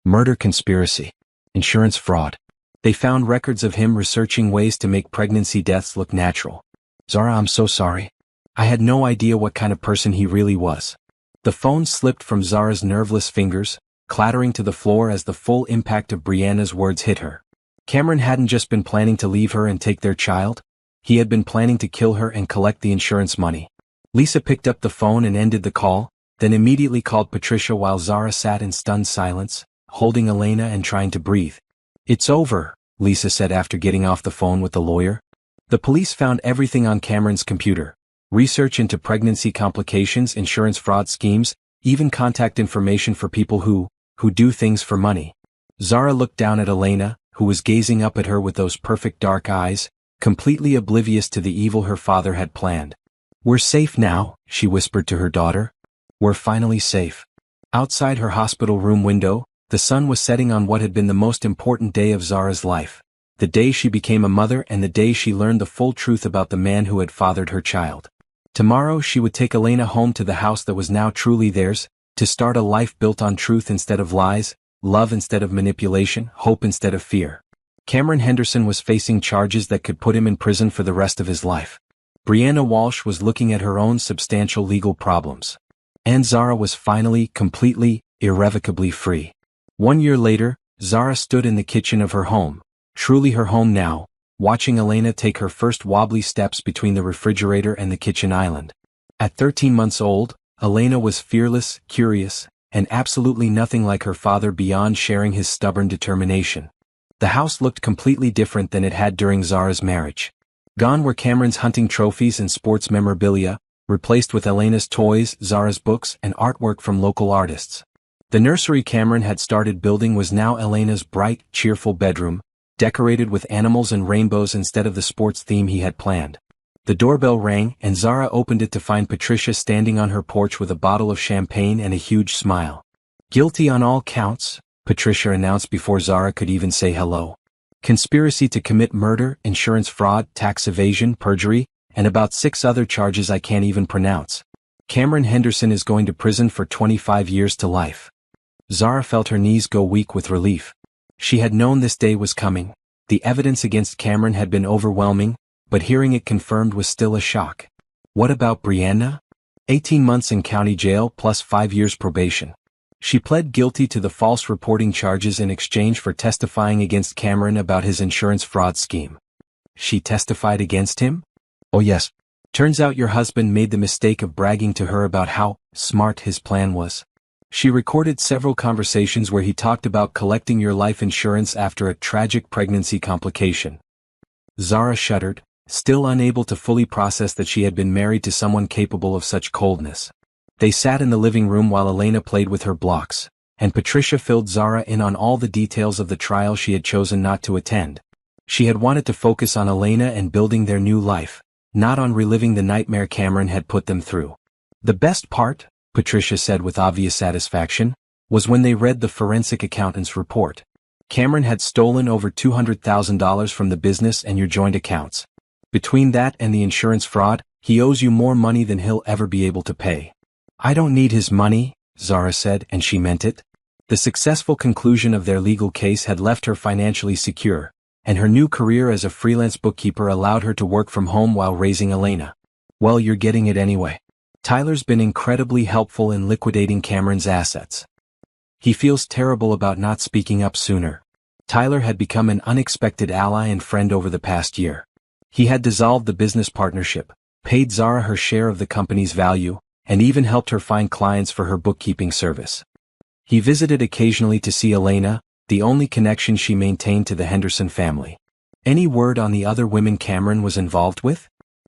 Murder conspiracy. Insurance fraud. They found records of him researching ways to make pregnancy deaths look natural. Zara, I'm so sorry. I had no idea what kind of person he really was. The phone slipped from Zara's nerveless fingers, clattering to the floor as the full impact of Brianna's words hit her. Cameron hadn't just been planning to leave her and take their child. He had been planning to kill her and collect the insurance money. Lisa picked up the phone and ended the call, then immediately called Patricia while Zara sat in stunned silence, holding Elena and trying to breathe. It's over, Lisa said after getting off the phone with the lawyer. The police found everything on Cameron's computer. Research into pregnancy complications, insurance fraud schemes, even contact information for people who do things for money. Zara looked down at Elena, who was gazing up at her with those perfect dark eyes, completely oblivious to the evil her father had planned. We're safe now, she whispered to her daughter. We're finally safe. Outside her hospital room window, the sun was setting on what had been the most important day of Zara's life. The day she became a mother and the day she learned the full truth about the man who had fathered her child. Tomorrow she would take Elena home to the house that was now truly theirs, to start a life built on truth instead of lies, love instead of manipulation, hope instead of fear. Cameron Henderson was facing charges that could put him in prison for the rest of his life. Brianna Walsh was looking at her own substantial legal problems. And Zara was finally, completely, irrevocably free. 1 year later, Zara stood in the kitchen of her home, truly her home now, watching Elena take her first wobbly steps between the refrigerator and the kitchen island. At 13 months old, Elena was fearless, curious, and absolutely nothing like her father beyond sharing his stubborn determination. The house looked completely different than it had during Zara's marriage. Gone were Cameron's hunting trophies and sports memorabilia, replaced with Elena's toys, Zara's books, and artwork from local artists. The nursery Cameron had started building was now Elena's bright, cheerful bedroom, decorated with animals and rainbows instead of the sports theme he had planned. The doorbell rang, and Zara opened it to find Patricia standing on her porch with a bottle of champagne and a huge smile. Guilty on all counts, Patricia announced before Zara could even say hello. Conspiracy to commit murder, insurance fraud, tax evasion, perjury, and about 6 other charges I can't even pronounce. Cameron Henderson is going to prison for 25 years to life. Zara felt her knees go weak with relief. She had known this day was coming. The evidence against Cameron had been overwhelming, but hearing it confirmed was still a shock. What about Brianna? 18 months in county jail plus 5 years probation. She pled guilty to the false reporting charges in exchange for testifying against Cameron about his insurance fraud scheme. She testified against him? Oh yes. Turns out your husband made the mistake of bragging to her about how smart his plan was. She recorded several conversations where he talked about collecting your life insurance after a tragic pregnancy complication. Zara shuddered, still unable to fully process that she had been married to someone capable of such coldness. They sat in the living room while Elena played with her blocks, and Patricia filled Zara in on all the details of the trial she had chosen not to attend. She had wanted to focus on Elena and building their new life, not on reliving the nightmare Cameron had put them through. The best part, Patricia said with obvious satisfaction, was when they read the forensic accountant's report. Cameron had stolen over $200,000 from the business and your joint accounts. Between that and the insurance fraud, he owes you more money than he'll ever be able to pay. I don't need his money, Zara said, and she meant it. The successful conclusion of their legal case had left her financially secure, and her new career as a freelance bookkeeper allowed her to work from home while raising Elena. Well, you're getting it anyway. Tyler's been incredibly helpful in liquidating Cameron's assets. He feels terrible about not speaking up sooner. Tyler had become an unexpected ally and friend over the past year. He had dissolved the business partnership, paid Zara her share of the company's value, and even helped her find clients for her bookkeeping service. He visited occasionally to see Elena, the only connection she maintained to the Henderson family. Any word on the other women Cameron was involved with?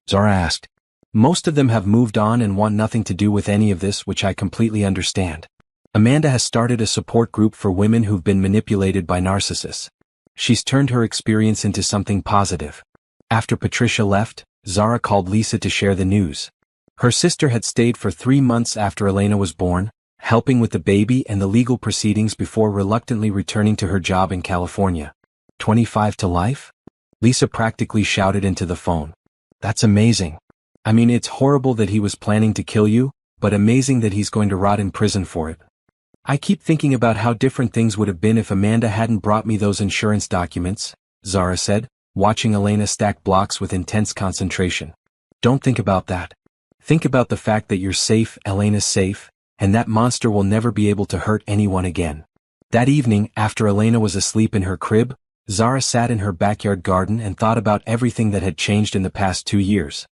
Zara asked. Most of them have moved on and want nothing to do with any of this, which I completely understand. Amanda has started a support group for women who've been manipulated by narcissists. She's turned her experience into something positive. After Patricia left, Zara called Lisa to share the news. Her sister had stayed for 3 months after Elena was born, helping with the baby and the legal proceedings before reluctantly returning to her job in California. 25 to life? Lisa practically shouted into the phone. That's amazing. I mean, it's horrible that he was planning to kill you, but amazing that he's going to rot in prison for it. I keep thinking about how different things would have been if Amanda hadn't brought me those insurance documents, Zara said, watching Elena stack blocks with intense concentration. Don't think about that. Think about the fact that you're safe, Elena's safe, and that monster will never be able to hurt anyone again. That evening, after Elena was asleep in her crib, Zara sat in her backyard garden and thought about everything that had changed in the past 2 years.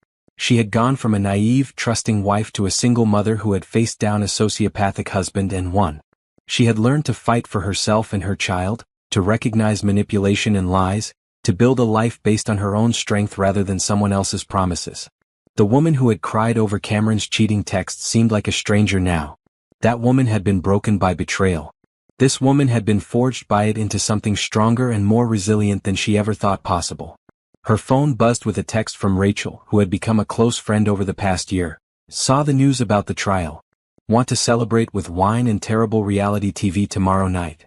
She had gone from a naive, trusting wife to a single mother who had faced down a sociopathic husband and won. She had learned to fight for herself and her child, to recognize manipulation and lies, to build a life based on her own strength rather than someone else's promises. The woman who had cried over Cameron's cheating texts seemed like a stranger now. That woman had been broken by betrayal. This woman had been forged by it into something stronger and more resilient than she ever thought possible. Her phone buzzed with a text from Rachel, who had become a close friend over the past year. Saw the news about the trial. Want to celebrate with wine and terrible reality TV tomorrow night.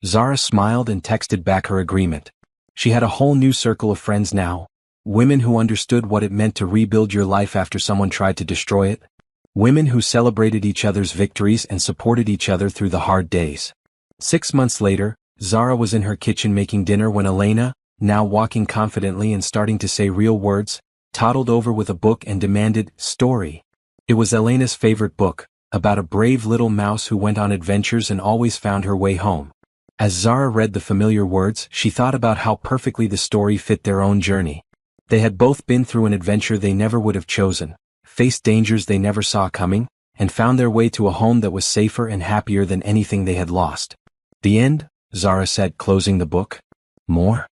Zara smiled and texted back her agreement. She had a whole new circle of friends now. Women who understood what it meant to rebuild your life after someone tried to destroy it. Women who celebrated each other's victories and supported each other through the hard days. 6 months later, Zara was in her kitchen making dinner when Elena, now walking confidently and starting to say real words, toddled over with a book and demanded, "Story." It was Elena's favorite book, about a brave little mouse who went on adventures and always found her way home. As Zara read the familiar words, she thought about how perfectly the story fit their own journey. They had both been through an adventure they never would have chosen, faced dangers they never saw coming, and found their way to a home that was safer and happier than anything they had lost. "The end?" Zara said, closing the book. "More?"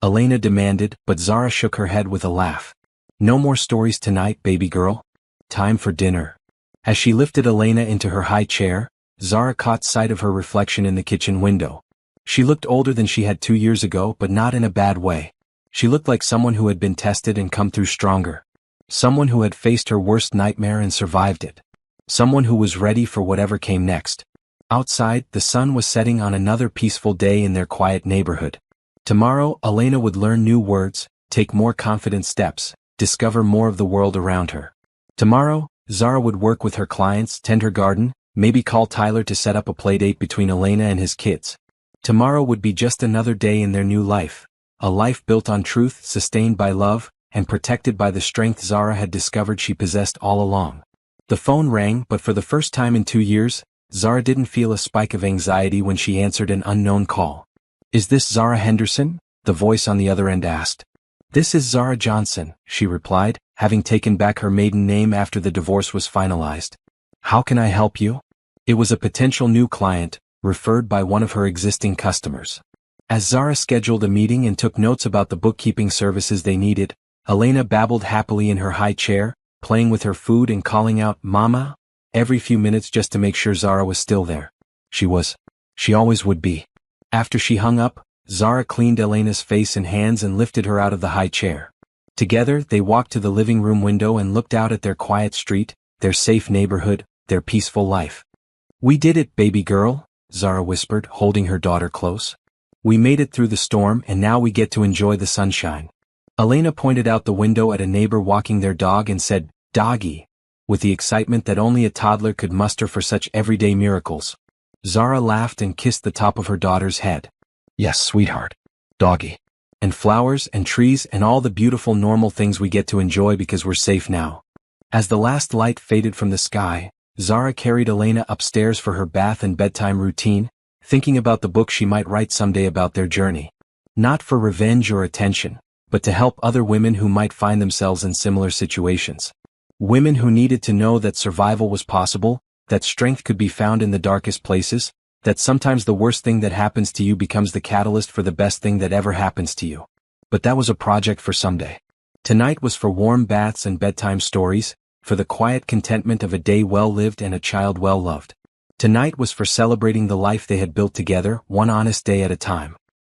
Elena demanded, but Zara shook her head with a laugh. "No more stories tonight, baby girl. Time for dinner." As she lifted Elena into her high chair, Zara caught sight of her reflection in the kitchen window. She looked older than she had 2 years ago, but not in a bad way. She looked like someone who had been tested and come through stronger. Someone who had faced her worst nightmare and survived it. Someone who was ready for whatever came next. Outside, the sun was setting on another peaceful day in their quiet neighborhood. Tomorrow, Elena would learn new words, take more confident steps, discover more of the world around her. Tomorrow, Zara would work with her clients, tend her garden, maybe call Tyler to set up a playdate between Elena and his kids. Tomorrow would be just another day in their new life. A life built on truth, sustained by love, and protected by the strength Zara had discovered she possessed all along. The phone rang, but for the first time in 2 years, Zara didn't feel a spike of anxiety when she answered an unknown call. "Is this Zara Henderson?" the voice on the other end asked. "This is Zara Johnson," she replied, having taken back her maiden name after the divorce was finalized. "How can I help you?" It was a potential new client, referred by one of her existing customers. As Zara scheduled a meeting and took notes about the bookkeeping services they needed, Elena babbled happily in her high chair, playing with her food and calling out, "Mama," every few minutes just to make sure Zara was still there. She was. She always would be. After she hung up, Zara cleaned Elena's face and hands and lifted her out of the high chair. Together, they walked to the living room window and looked out at their quiet street, their safe neighborhood, their peaceful life. "We did it, baby girl," Zara whispered, holding her daughter close. We made it through the storm and now we get to enjoy the sunshine. Elena pointed out the window at a neighbor walking their dog and said, "Doggy," with the excitement that only a toddler could muster for such everyday miracles. Zara laughed and kissed the top of her daughter's head. "Yes, sweetheart. Doggy." And flowers and trees and all the beautiful normal things we get to enjoy because we're safe now. As the last light faded from the sky, Zara carried Elena upstairs for her bath and bedtime routine, thinking about the book she might write someday about their journey. Not for revenge or attention, but to help other women who might find themselves in similar situations. Women who needed to know that survival was possible, that strength could be found in the darkest places, that sometimes the worst thing that happens to you becomes the catalyst for the best thing that ever happens to you. But that was a project for someday. Tonight was for warm baths and bedtime stories, for the quiet contentment of a day well lived and a child well loved. Tonight was for celebrating the life they had built together, one honest day at a time.